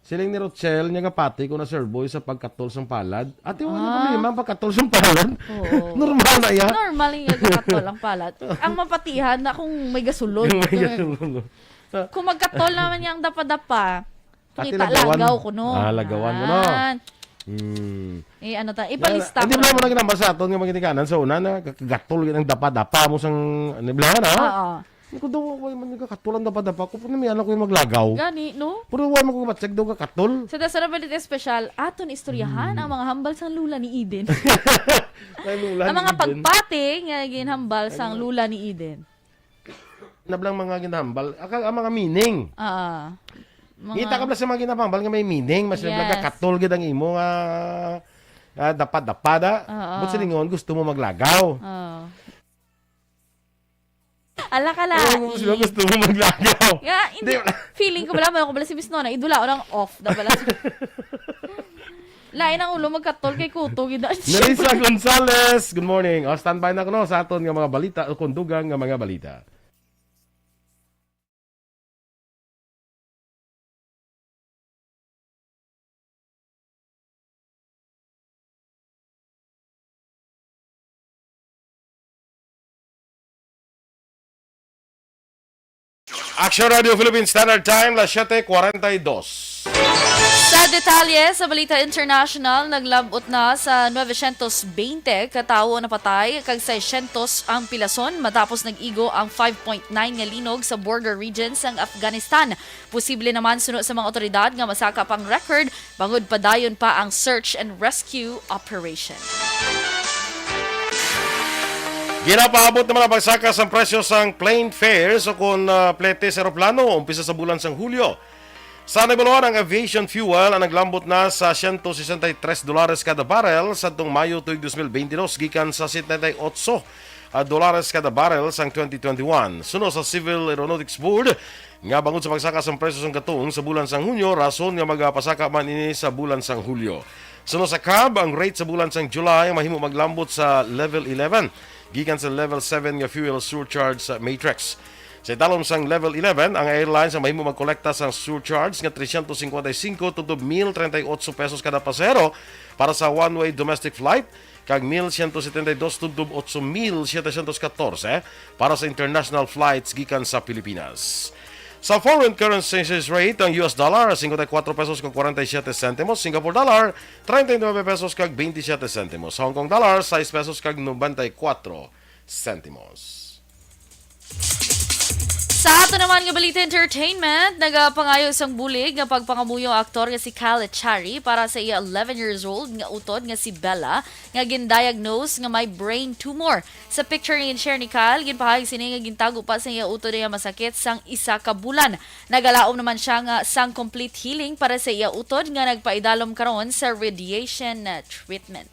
B: Siling ni Rochelle, niya kapati ko na Sir Boy sa pagkatol sa palad. Ate, wala problema ang pagkatol sa palad.
C: Oo.
B: Normal na yan.
C: Normal yung gagakatol ang palad. Ang mapatihan na kung may gasulod. Kung magkatol naman yung dapa-dapa, kita lagaw ko no.
B: Lagawan ko no.
C: Ano ta? Ipalista ko.
B: Hindi mo na ginamba sa aton nga magitikanan sa una na kagatol ng dapa-dapa mo sang niblahan ha.
C: Oo.
B: Hindi ko daw ako yung katulan dapa-dapa ko. Puno naman ako yung maglagaw.
C: Gani, no?
B: Puro huwag mo kung matsag daw kakatol.
C: Sa Dasara Balita Special, aton istoryahan ang mga hambal sang lula ni Eden. Ang mga pagpati nga ginhambal sang lula ni Eden.
B: Nablang mga ginhambal, ang mga meaning. Kita ka ba sa mga ginhambal nga may meaning, mas nagkakatol gid ang imo nga dapat-dapada. But sa lingon, gusto mo maglagaw.
C: Ala ka la.
B: Gusto mo maglagaw.
C: Hindi. Feeling ko bala mo si Miss Nona, idula o lang off da bala. Lain ang ulo magkatol kay Kuto gid.
B: Nerissa Gonzales, good morning. Standby na ko no sa aton nga mga balita o kundugang nga mga balita. Aksyon Radio Philippines Standard Time, las 7:42.
C: Sa detalye, sa Balita International, naglabot na sa 920 katao na patay, kag 600 ang pilason matapos nag-igo ang 5.9 nga linog sa border regions ng Afghanistan. Posible naman suno sa mga otoridad nga masaka pang record, bangod padayon pa ang search and rescue operation.
B: Ginapaabot naman ang pagsaka sa presyo sang plane fares o kung plete sa aeroplano umpisa sa bulan sang Hulyo. Sa naibaluan ang aviation fuel ang naglambot na sa $163 kada barrel sa itong Mayo tuig 2022 gikan sa $78 kada barrel sang 2021. Suno sa Civil Aeronautics Board nga bangod sa pagsaka sa presyo sang katong sa bulan sang Hunyo, rason nga magpasaka man ini sa bulan sang Hulyo. Suno sa CAB, ang rate sa bulan sang July mahimo maglambot sa level 11 gikan sa level 7 nga fuel surcharge sa matrix. Sa italom sang level 11, ang airlines ang mahimo magkolekta sang surcharge nga 355 tundo 1,038 pesos kada pasahero para sa one-way domestic flight kag 1,172 tundo 8,714 para sa international flights gikan sa Pilipinas. Sa foreign currency rate, ang US dollar 54 pesos kag 47 centimos, Singapore dollar 39 pesos kag 27 centimos, Hong Kong dollar 6 pesos kag 94 centimos.
C: Sa ato naman nga Balita Entertainment, nagapangayo sang bulig nga pagpangamuyo ang aktor nga si Khaled Chari para sa iya 11 years old nga utod nga si Bella nga gindiagnose nga may brain tumor. Sa picture nga share ni Kyle, ginpahayag sini nga gintago pa sa iya utod nga masakit sang isa ka bulan. Nagalaom naman siya nga sang complete healing para sa iya utod nga nagpaidalom karon sa radiation treatment.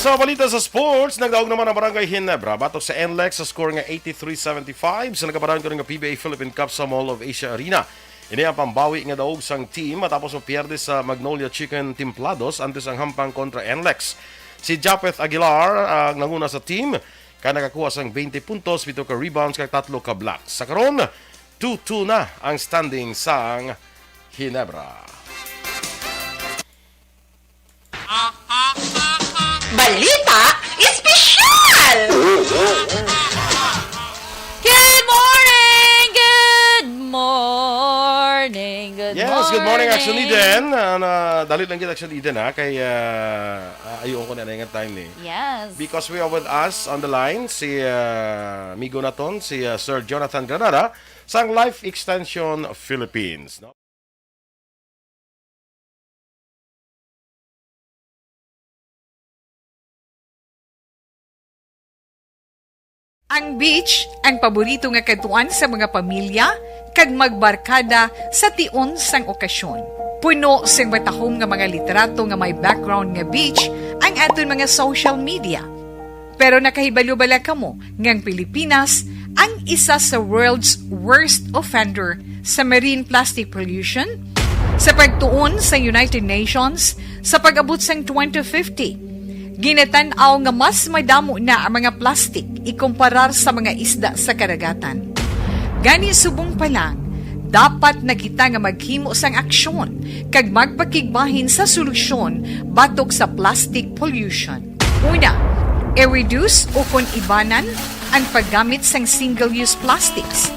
B: Sa balita sa sports, nagdaog naman ang Barangay Ginebra batok sa NLEX sa score nga 83-75 sa nagkaparaan ko ng PBA Philippine Cup sa Mall of Asia Arena. Ini ang pambawi nga daog sang team matapos mapierde sa Magnolia Chicken Templados antes ang hampang kontra NLEX. Si Japeth Aguilar ang nanguna sa team kaya nakakuha sang 20 puntos, 7 ka rebounds kag 3 ka blocks. Sa karon, 2-2 na ang standing sang Ginebra.
D: Balita Espesyal!
C: Good morning! Good morning! Good
B: Yes,
C: morning!
B: good morning, Aksyon Eden. Dalit lang kita, Aksyon Eden, ha? Kaya ayun ko na nga time ni.
C: Yes.
B: Because we are with us on the line, si Migo naton, si Sir Jonathan Granada, sang Life Extension Philippines. No?
I: Ang beach, ang paborito nga katuan sa mga pamilya, kag magbarkada sa tion sang okasyon. Puno sang matahom nga mga literato nga may background nga beach, ang aton mga social media. Pero nakahibalo bala kamo ngang Pilipinas ang isa sa world's worst offender sa marine plastic pollution? Sa pagtuon sa United Nations, sa pag-abot sang 2050, ginatanaw nga mas madamo na ang mga plastic ikumparar sa mga isda sa karagatan. Gani subong pa lang, dapat na kita nga maghimo sang aksyon kag magpakigbahin sa solusyon batok sa plastic pollution. Una, i-reduce o kung ibanan ang paggamit sang single-use plastics.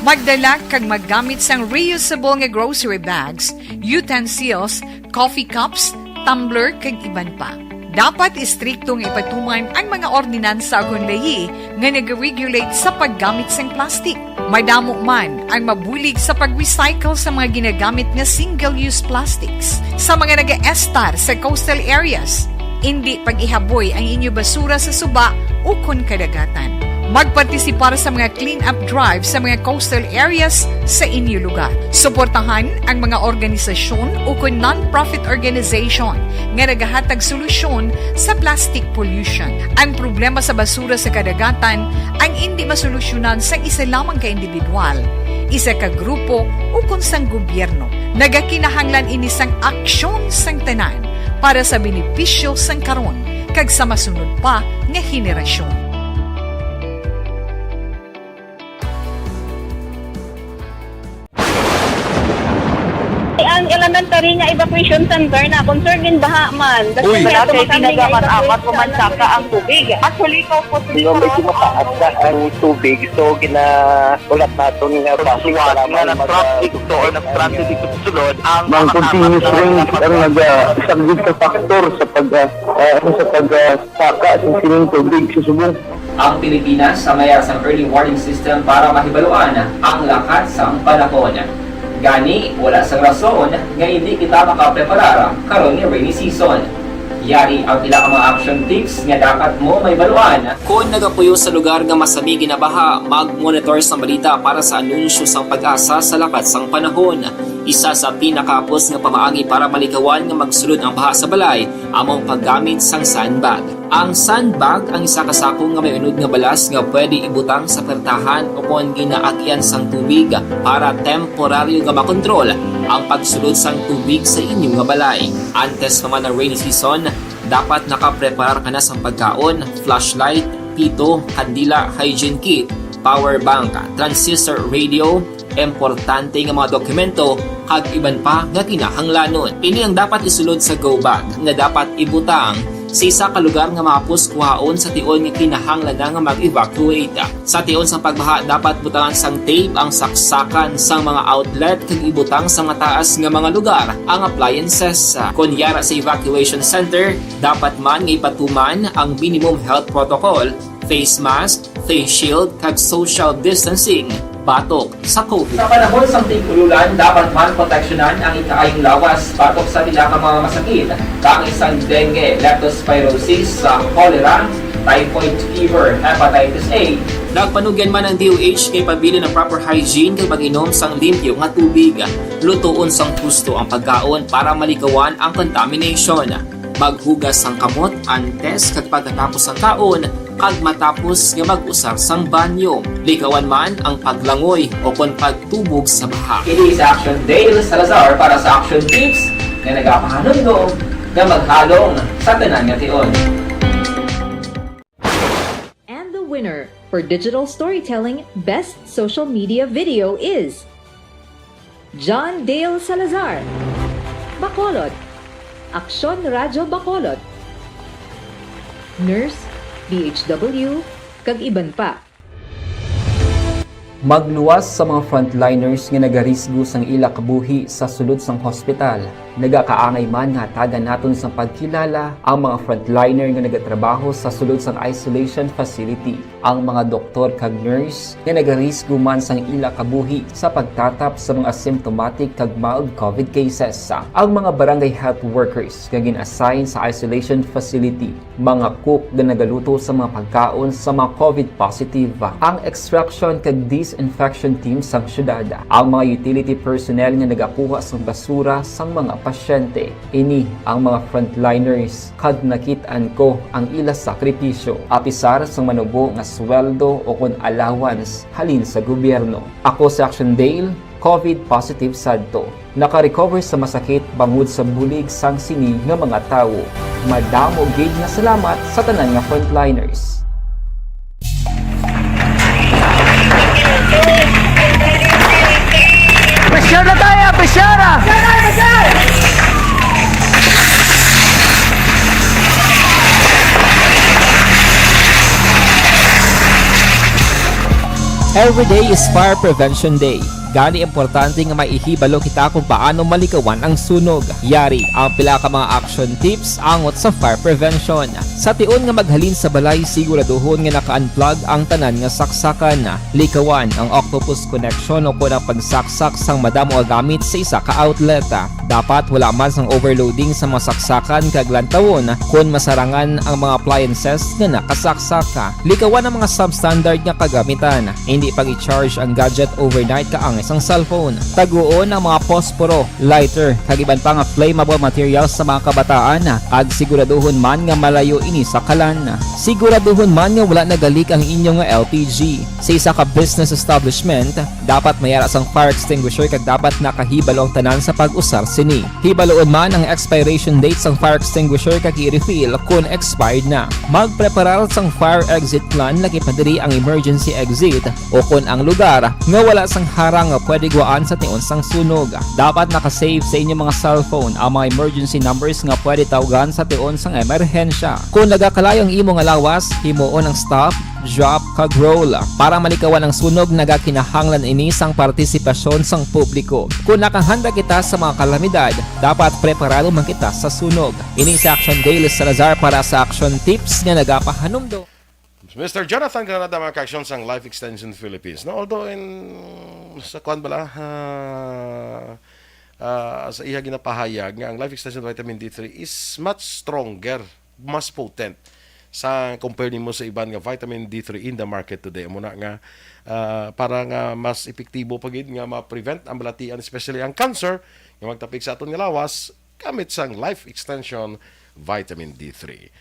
I: Magdala kag maggamit sang reusable nga grocery bags, utensils, coffee cups, tumbler kag iban pa. Dapat istriktong ipatuman ang mga ordinansa agon lahi nga nag-regulate sa paggamit sang plastic. Madamo man ang mabulig sa pag-recycle sa mga ginagamit nga single-use plastics. Sa mga nag-estar sa coastal areas, hindi pag-ihaboy ang inyo basura sa suba o kon kadagatan. Magpartisipar sa mga clean-up drive sa mga coastal areas sa inyo lugar. Suportahan ang mga organisasyon o kung non-profit organization nga nagahatag solusyon sa plastic pollution. Ang problema sa basura sa kadagatan ang hindi masolusyonan sa isa lamang ka individual, isa ka grupo o kung sang gobyerno. Nagakinahanglan ini sang aksyon sang tanan para sa benepisyo sang karon kag sa masunod pa nga henerasyon.
J: Ang elementary nga evacuation center na concern din baha man.
B: Uy.
D: Kaya tinagaman apat pumansaka ang tubig. Actually, po
K: Yung medyo mataas na ang tubig, so ginaulat natin nga
D: Siwala nga nag-traffic to or nag-traffic dito sa sulod ang
K: Mang continuous range ang nag-subject sa factor sa pagsaka sa sining tubig sa subong.
L: Ang Pilipinas sa mayroon sa early warning system para mahibaluan ang lakat sa panahon. Gani, wala sa rason nga hindi kita makapreparar karon nga rainy season. Yari ang pila ka mga action tips nga dapat mo may baluan. Kung nagapuyo sa lugar nga masabi ginabaha, mag-monitor sa balita para sa anunsyo sang pag-asa sa lakat sang panahon. Isa sa pinakapos nga pamaagi para malikawan nga magsulod ang baha sa balay, among paggamit sang sandbag. Ang sandbag ang isa kasakong nga may unod nga balas nga pwede ibutang sa pertahan o kung ginaagyan sang tubig para temporaryo nga makontrol ang pagsulod sang tubig sa inyong nga balay. Antes naman ng rainy season, dapat nakapreparar ka na sa pagkaon, flashlight, pito, kandila, hygiene kit, power bank, transistor radio, importante nga mga dokumento, kag iban pa nga kinahanglanon. Ini ang dapat isulod sa go bag nga dapat ibutang sa isa ka lugar nga mapus kuhaon sa tion nga kinahanglan nga mag-evacuate. Sa tion sa pagbaha, dapat butangan sang tape ang saksakan sang mga outlet kag ibutang sa mga taas nga mga lugar ang appliances. Kunyara sa evacuation center, dapat man nga ipatuman ang minimum health protocol, face mask, face shield kag social distancing batok sa COVID. Sa panahon sa tingkululan, dapat man proteksyonan ang ikaayong lawas batok sa nila ka mga masakit. Kang isang dengue, leptospirosis, cholera, typhoid fever, hepatitis A. Nagpanugyan man ang DOH kay pabili ng proper hygiene kay pag-inom sang limpyo nga tubig. Lutuon sang husto ang pagkaon para malikawan ang contamination. Maghugas sang kamot antes kag pagkatapos ang kaon kag matapos nga mag-usar sang banyo. Likawan man ang paglangoy o kon pagtubog sa baha. Kini sa Aksyon Dale Salazar para sa Action Tips nga nagapahanundong nga maghalong sa tanan nga tion.
M: And the winner for Digital Storytelling Best Social Media Video is John Dale Salazar, Bacolod, Aksyon Radyo Bacolod, Nurse, BHW, kag iban pa.
L: Magluwas sa mga frontliners nga nagarisgo sang ila kabuhi sa sulod sang hospital. Nagakaangay man nga tagan naton sa pagkilala ang mga frontliner nga nagatrabaho sa sulod sang isolation facility. Ang mga doktor kag nurse nga nagarisgo man sang ila kabuhi sa pagtatap sa mga asymptomatic kag mild COVID cases. Ang mga barangay health workers nga gin-assign sa isolation facility, mga cook nga nagaluto sa mga pagkaon sa mga COVID positive. Ang extraction kag disinfection team sang syudad, ang mga utility personnel nga nagakuha sang basura sang mga pasyente. Ini ang mga frontliners kad nakitaan ko ang ila sakripisyo apisar sang manubo nga sweldo o kun allowance halin sa gobyerno. Ako sa Aksyon Dale, COVID positive sadto. Naka-recover sa masakit bangod sa bulig sang sini nga mga tawo. Madamo gid na salamat sa tanan nga frontliners. Every day is Fire Prevention Day. Gani importante nga maihibalo kita kung paano malikawan ang sunog. Yari ang pila ka mga action tips angot sa fire prevention. Sa tion nga maghalin sa balay, siguraduhon nga naka-unplug ang tanan nga saksakan. Likawan ang octopus connection o kung ang pagsaksak sang madamo nga gamit sa isa ka outlet. Dapat wala man sang overloading sa mga saksakan kag lantawon kung masarangan ang mga appliances nga nakasaksaka. Likawan ang mga substandard nga kagamitan. Hindi pag i-charge ang gadget overnight kaang isang cellphone. Taguon ang mga posporo, lighter, kag iban pa nga flammable materials sa mga kabataan. Ag siguraduhon man nga malayo ini sa kalan. Siguraduhon man nga wala nagalik ang inyong LPG. Sa isa ka business establishment, dapat mayara sang fire extinguisher kag dapat nakahibalo ang tanan sa pag-usar sini. Hibaloon man ang expiration date sang fire extinguisher kag i-refill kung expired na. Magpreparar sang fire exit plan laki padiri ang emergency exit o kung ang lugar nga wala sang harang nga pwede guwaan sa tion sang sunog. Dapat nakasave sa inyong mga cellphone ang mga emergency numbers nga pwede tawagan sa tion sang emerhensya. Kung nagakalayo ang imo nga lawas, himuon ang stop, drop, kag roll. Para malikawan ang sunog, nagakinahanglan ini sang partisipasyon sang publiko. Kung nakahanda kita sa mga kalamidad, dapat preparado man kita sa sunog. Ini sa Aksyon Daily Salazar para sa Action Tips nga nagapahanumdo.
B: Mr. Jonathan Granada, mga Aksyon sang Life Extension Philippines. No, although sa kwan bala, sa iya ginapahayag nga ang Life Extension Vitamin D3 is much stronger, mas potent sa compare nimo sa iban nga vitamin D3 in the market today. Muna nga para nga mas epektibo pagid nga ma-prevent ang balatian, especially ang cancer nga magtapik sa aton nga lawas gamit sang Life Extension Vitamin D3.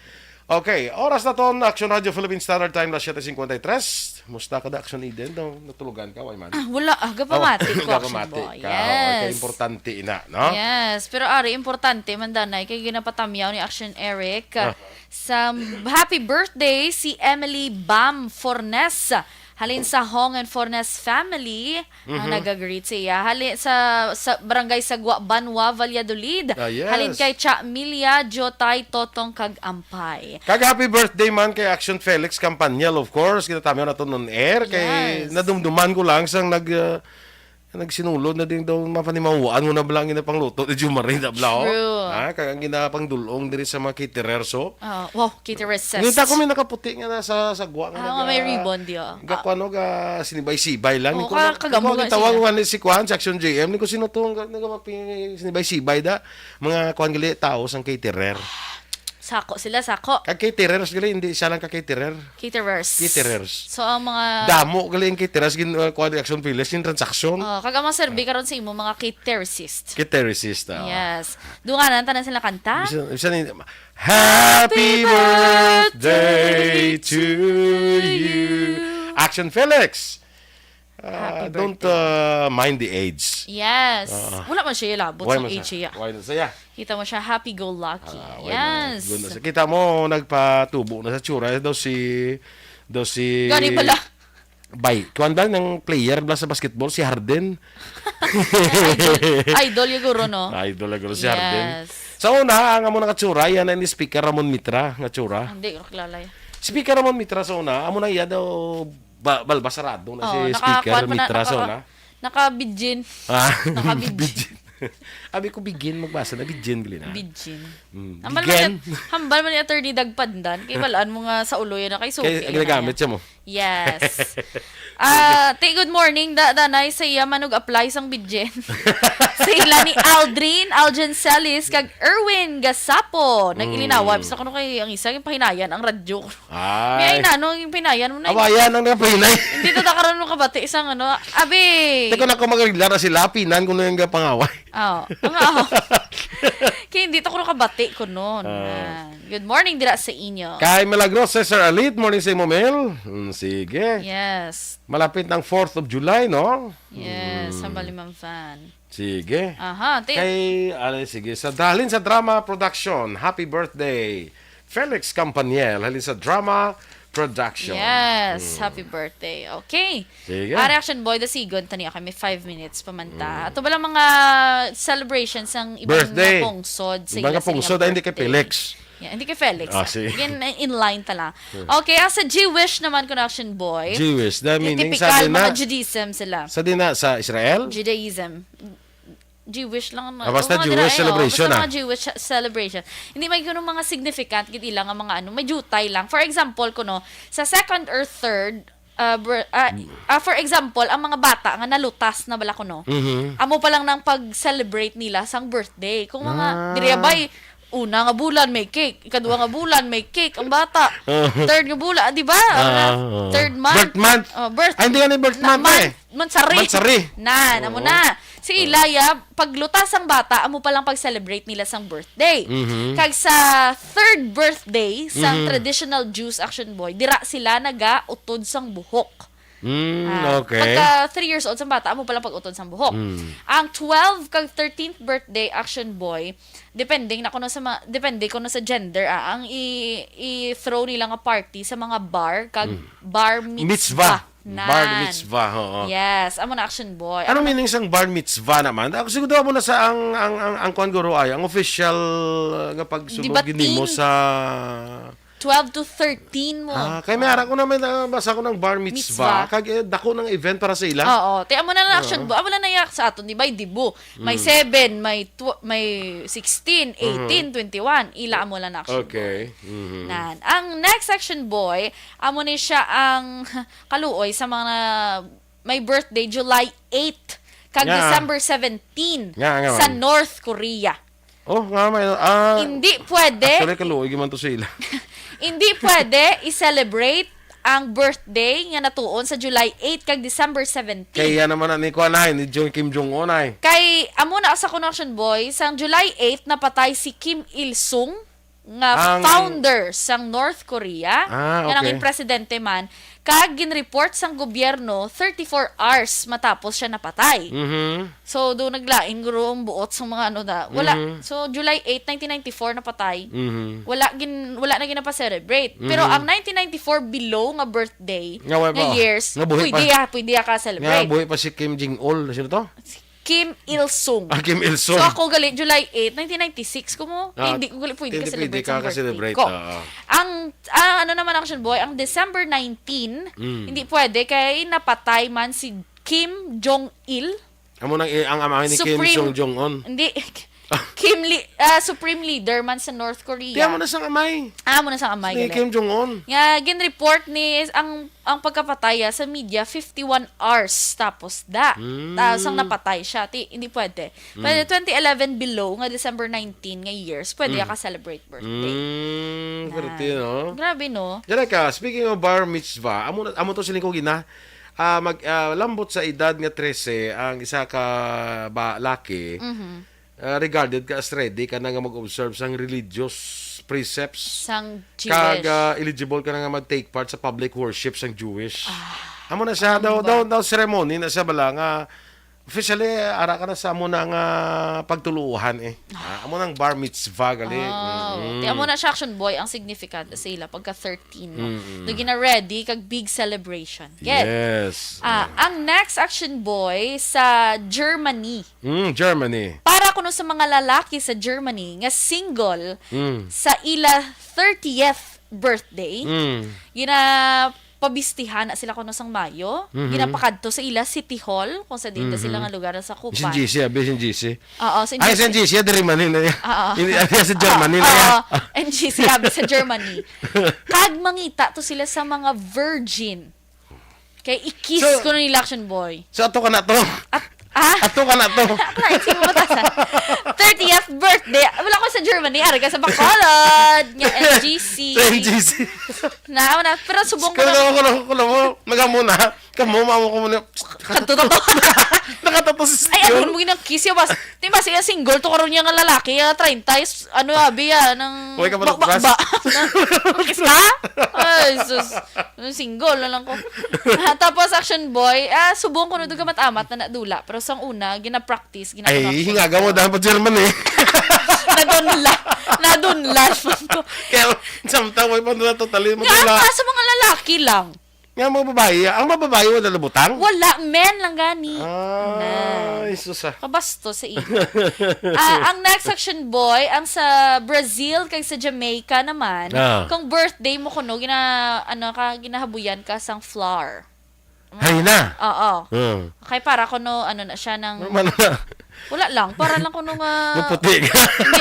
B: Okay, oras na ton, Action Radio Philippine Standard Time, 7:53. Musta ka da, Action Eden? Natulugan ka, Wayman?
C: Wala, gapamati ko, Action
B: gapamati
C: Boy.
B: ka.
C: Yes.
B: Okay, importante ina, no?
C: Yes, pero ari, importante, mandanay, kay ginapatamyaw ni Action Eric. Sa happy birthday, si Emily Bam Fornes. Halin sa Hong and Fornes family, ang nag-greet siya. Halin sa barangay Sagwa, Banwa, Valladolid.
B: Yes.
C: Halin kay Cha Milia, Jotay, Totong, kag Ampay.
B: Kag happy birthday man kay Action Felix Campaniel, of course. Kinatamyo na to on air. Kay nadumduman ko lang sang nagsinulod na din daw mapanimawaan mo na blang ginapangluto ni Jumarin na blang.
C: True.
B: Kag ang ginapangdulong diri sa mga catererso.
C: Wow, caterers.
B: Ngita ko may nakaputi nga na sa sagwa nga.
C: May ribbon diyo.
B: Gakwano ga sinibay-sibay lang.
C: Kagambo nga
B: tawag nga ni si Kwan, sa Action JM. Ni ko sino to, sinibay-sibay da. Mga Kwan gali tao sang caterer.
C: Sako sila, sako.
B: Kag caterers gali, hindi siya lang ka-caterer.
C: Caterers. So, ang mga...
B: Damo gali yung caterers, Kwan Action Pilis, yung transaksyon.
C: Kag ang mga survey karon sa imo, mga cateresist.
B: Cateresist.
C: Yes. Dunganan, tanan sila kanta.
B: Happy birthday to you. Action Felix. Don't mind the age.
C: Yes. Wala man siya labot sa age siya.
B: Why na saya?
C: Kita mo siya happy-go-lucky. Yes.
B: Kita mo nagpatubo na sa tsura daw si
C: Gani pala.
B: Bay, kuan ba ng player bla sa basketball si Harden?
C: Idol yung guro, no?
B: Idol yung guro si Harden.
C: Yes.
B: Sa una, ang amo na katsura, yan ang speaker Ramon Mitra, nga tsura.
C: Hindi ko kilala yan.
B: Speaker Ramon Mitra sa una, amo na iya daw balbasarado na si speaker Mitra sa una.
C: Nakabidjin. Nakabidjin.
B: Abi ko bigin magbasa na bidjin gali na.
C: Bidjin.
B: Hambal
C: man ni attorney Dagpandan kay balaan mo nga sa ulo yan na kay Sophie.
B: Kay ginagamit siya mo.
C: Yes. Good morning danay sa iya manog apply sang bidjen. Sila ni Aljen Celis kag Erwin Gasapo. Nag-ilinawab sa kuno kay ang isa yung pahinayan ang radyo. May nano yung pahinayan mo na.
B: Awayan ang pahinay.
C: Hindi to karon mo kabati isang ano. Abi.
B: Teko na ko magreglara sila pinan kuno yung pangaway.
C: Kaya hindi to kuno kabati kuno. Good morning dira sa inyo.
B: Kay Milagros Cesar Elite, morning sa imo Mel. Sige.
C: Yes.
B: Malapit ng 4th of July, no?
C: Yes, hambal limang fan.
B: Sige. Sige. Halin sa drama production, happy birthday. Felix Campaniel, halin sa drama production.
C: Yes, happy birthday. Okay.
B: Sige.
C: Reaction Boy, the Sigon, taniya kami 5 minutes pamanta. Ato ba lang mga celebrations ng ibang
B: birthday.
C: pungsod sa
B: ibang pungsod, hindi kay Felix.
C: Yeah, hindi kay Felix.
B: sige.
C: Inline tala. Okay, sa Jewish naman connection boy.
B: Jewish, the meaning
C: Typical
B: sa din na,
C: mga Judaism sila.
B: sa Israel?
C: Judaism. Jewish lang na.
B: Basta Jewish celebration
C: basta mga Jewish celebration. Hindi may ganun mga significant gid ilang ang mga may jutay lang. For example kuno sa second or third for example, ang mga bata nga nalutas na bala kuno. Amo pa lang nang pag-celebrate nila sang birthday. Kung mga diriyabay una nga bulan may cake, ikadua nga bulan may cake ang bata. Third nga bulan, di ba? Third month.
B: Birth month.
C: Birth.
B: Ay, hindi nga ni birth month eh.
C: Mansari.
B: Mansari.
C: Amo na. Si Ilaya, paglutas ang bata, amo pa lang pag-celebrate nila sang birthday. Kag sa third birthday, sang traditional Jews Action Boy, dira sila naga-utod sang buhok.
B: Okay.
C: Pagka 3 years old sa bata, amo pa lang pag-utod sang buhok. Ang 12 kag 13th birthday Action Boy, depende kuno sa gender, ang i-throw nila nga party sa mga bar kag bar mitzvah.
B: Bar mitzvah, oo.
C: Yes, amo na Action Boy.
B: Ano meaning sang bar mitzvah naman? Ako siguro mo na sa ang kon guro ay ang official nga pagsulog ginimo sa
C: 12 to 13 mo.
B: Kay may ara ko na may basa ko ng bar mitzvah. Kag dako ng event para sa ila.
C: Oo. Te amo na lang Action Boy. Amo na nayak sa aton, di ba? Dibo. May 7, may 16, 18, 21. Ila amo lang na Action Boy. Nan. Ang next Action Boy, amo ni siya ang kaluoy sa mga may birthday July 8 kag December 17 sa North Korea.
B: Oh, nga may
C: hindi pwede.
B: Actually kaluoy man to sila.
C: Hindi pwede i-celebrate ang birthday nga natuon sa July 8 kag December 17.
B: Kaya naman ni Kim Jong-un ay.
C: Kay amo na sa Connection Boy, sang July 8 napatay si Kim Il-sung nga founder sang North Korea. Nga naging presidente man. Kag ginreport sang gobyerno 34 hours matapos siya napatay. So do naglain guro ang buot sa mga wala. So July 8, 1994 napatay. Wala na ginapa-celebrate. Pero ang 1994 below nga birthday nga years, pwede ka celebrate.
B: Nga buhay pa si Kim Jong-un, sino to?
C: Kim Il-sung.
B: Kim Il-sung.
C: So ako gali July 8, 1996 ko mo. Hindi ko gali pwede ka celebrate ko. Ang ano naman Action Boy, ang December 19, hindi pwede kay napatay man si Kim Jong-il.
B: Amo nang ang ama ni Kim Jong-un.
C: Hindi Supreme Leader man sa North Korea.
B: Kaya mo na sang amay.
C: Mo na sang amay.
B: Ni Kim Jong-un.
C: Gin-report ni ang pagkapataya sa media 51 hours tapos sang napatay siya. Hindi pwede. Pwede 2011 below nga December 19 nga years, pwede ka celebrate birthday.
B: Birthday, no?
C: Grabe, no?
B: Diyan ka, speaking of bar mitzvah, amo to siling ko gina. Lambot sa edad nga 13 ang isa ka laki. Regarded ka as ready ka na nga mag-observe sang religious precepts
C: sang Jewish.
B: Kag eligible ka na nga mag-take part sa public worship sang Jewish. Amo na siya daw ceremony na siya bala nga officially ara ka na sa amo na nga pagtuluhan amo nang bar mitzvah gali.
C: Amo na siya Action Boy ang significant sa ila pagka 13 no. Do gina ready kag big celebration.
B: Yes.
C: Ang next Action Boy sa Germany.
B: Germany.
C: Para kuno sa mga lalaki sa Germany nga single sa ila 30th birthday. Pabistihan na sila kuno sang Mayo. Ginapakadto sa ila City Hall kung sa dito sila nga lugar sa Kupan.
B: Sin GC.
C: Oo,
B: sin GC dari man ni. Hindi sa Germany
C: na. NGC abi sa Germany. Kag mangita to sila sa mga virgin. Kay ikis kuno ni Action Boy.
B: So ato ka na to. Ato ka na to.
C: 30th birthday. Wala ko sa Germany. Araga sa Bacolod. Nga NGC. Pero subong ko na.
B: Kulo mo. Magamuna. Kamu, mamo ko muna.
C: Katuto.
B: Nakatato si
C: Ay, ano mo ginang kiss yung bas. Diba siya single to karoon niya nga lalaki. 30. Ano abi yan?
B: Huwag ka malakbas.
C: Kiss ka? Ay, sus. Single na lang ko. Tapos Action Boy, subong ko na doon amat na nadula. Pero sang una, gina-practice.
B: Ay, hingaga mo dahil pa German
C: Nadunlash man ko.
B: Kaya, samtang may pa na totally mo
C: sa mga lalaki lang.
B: Nga mga babae, ang mga babae wala labutang?
C: Wala, men lang gani.
B: Ay, susa.
C: Kabasto sa iyo. Ang next action boy, ang sa Brazil kay sa Jamaica naman, kung birthday mo kuno, ginahabuyan ka sang flower.
B: Hay na.
C: Oo. Kay para kuno na siya ng wala lang, para lang kuno nga
B: maputi ka.
C: Hindi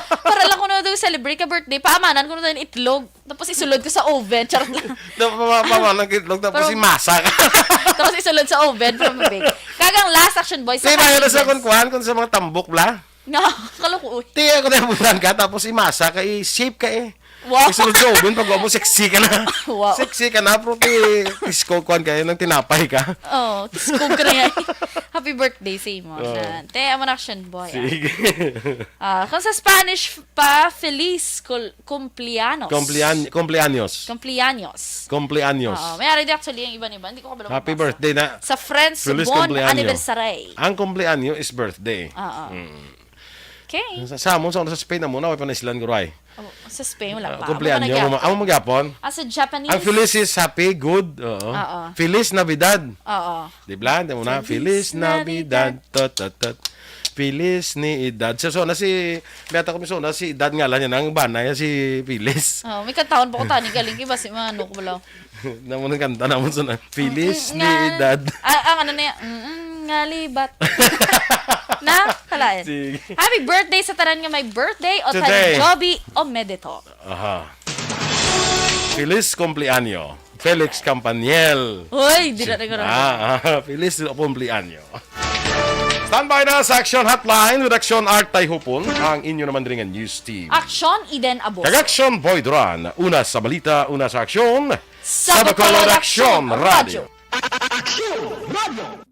C: para lang kuno daw celebrate ka birthday. Paamanan kuno tayo itlog, tapos isulod ko sa oven. Charot lang.
B: Paamanan ng itlog, tapos imasa ka.
C: Tapos isulod sa oven from a bake. Kagang last action boy sa
B: Kaya na sa kunkuhan kung sa mga tambok bla.
C: No, kaluko.
B: Tiya ko na bulan ka, tapos imasa ka, shape ka eh.
C: Wow.
B: Isunod sa oven, pag mo sexy ka na.
C: Wow.
B: Sexy ka na, pero iskokuhan kayo ng tinapay ka.
C: Oh, tiskog ka na yan. Happy birthday sa imo. Te, amo na action boy.
B: Sige.
C: Kung sa Spanish pa, feliz cumpleaños.
B: Cumpleaños.
C: May ari di actually yung iba-iba. Hindi ko kabalo.
B: Happy birthday na.
C: Sa friends,
B: Feliz
C: bon
B: cumpleaños.
C: anniversary.
B: Ang cumpleaños is birthday.
C: Okay.
B: Sa Spain na muna, wala pa na Island Guray.
C: Sa Spain, wala pa.
B: Cumpleaños. Ang magyapon.
C: Sa Japanese.
B: Ang Feliz is happy, good. Feliz Navidad. Di ba? Di mo na. Feliz Navidad. Feliz ni Edad. So na si Beta ko na si Edad nga lang yan ang banay si Feliz.
C: May kantaon pa ko tani galing kiba si mga ano ko balaw.
B: Namon kanta namon so na Feliz ni Edad.
C: Ang ano niya ngalibat. Na kalain. Happy birthday sa tanan nga may birthday o tanjobi o medito.
B: Feliz cumpleaños. Felix Campaniel.
C: Hoy, di na nagkaroon.
B: Feliz cumpleaños. Standby na sa Aksyon Hotline with Aksyon Artay Hupon, ang inyo naman rin news team.
C: Aksyon Eden Aboso.
B: Kag-Aksyon Boy Duran, una sa balita, una sa aksyon,
C: sa Bacolod Aksyon Radio.
B: Aksyon Radio.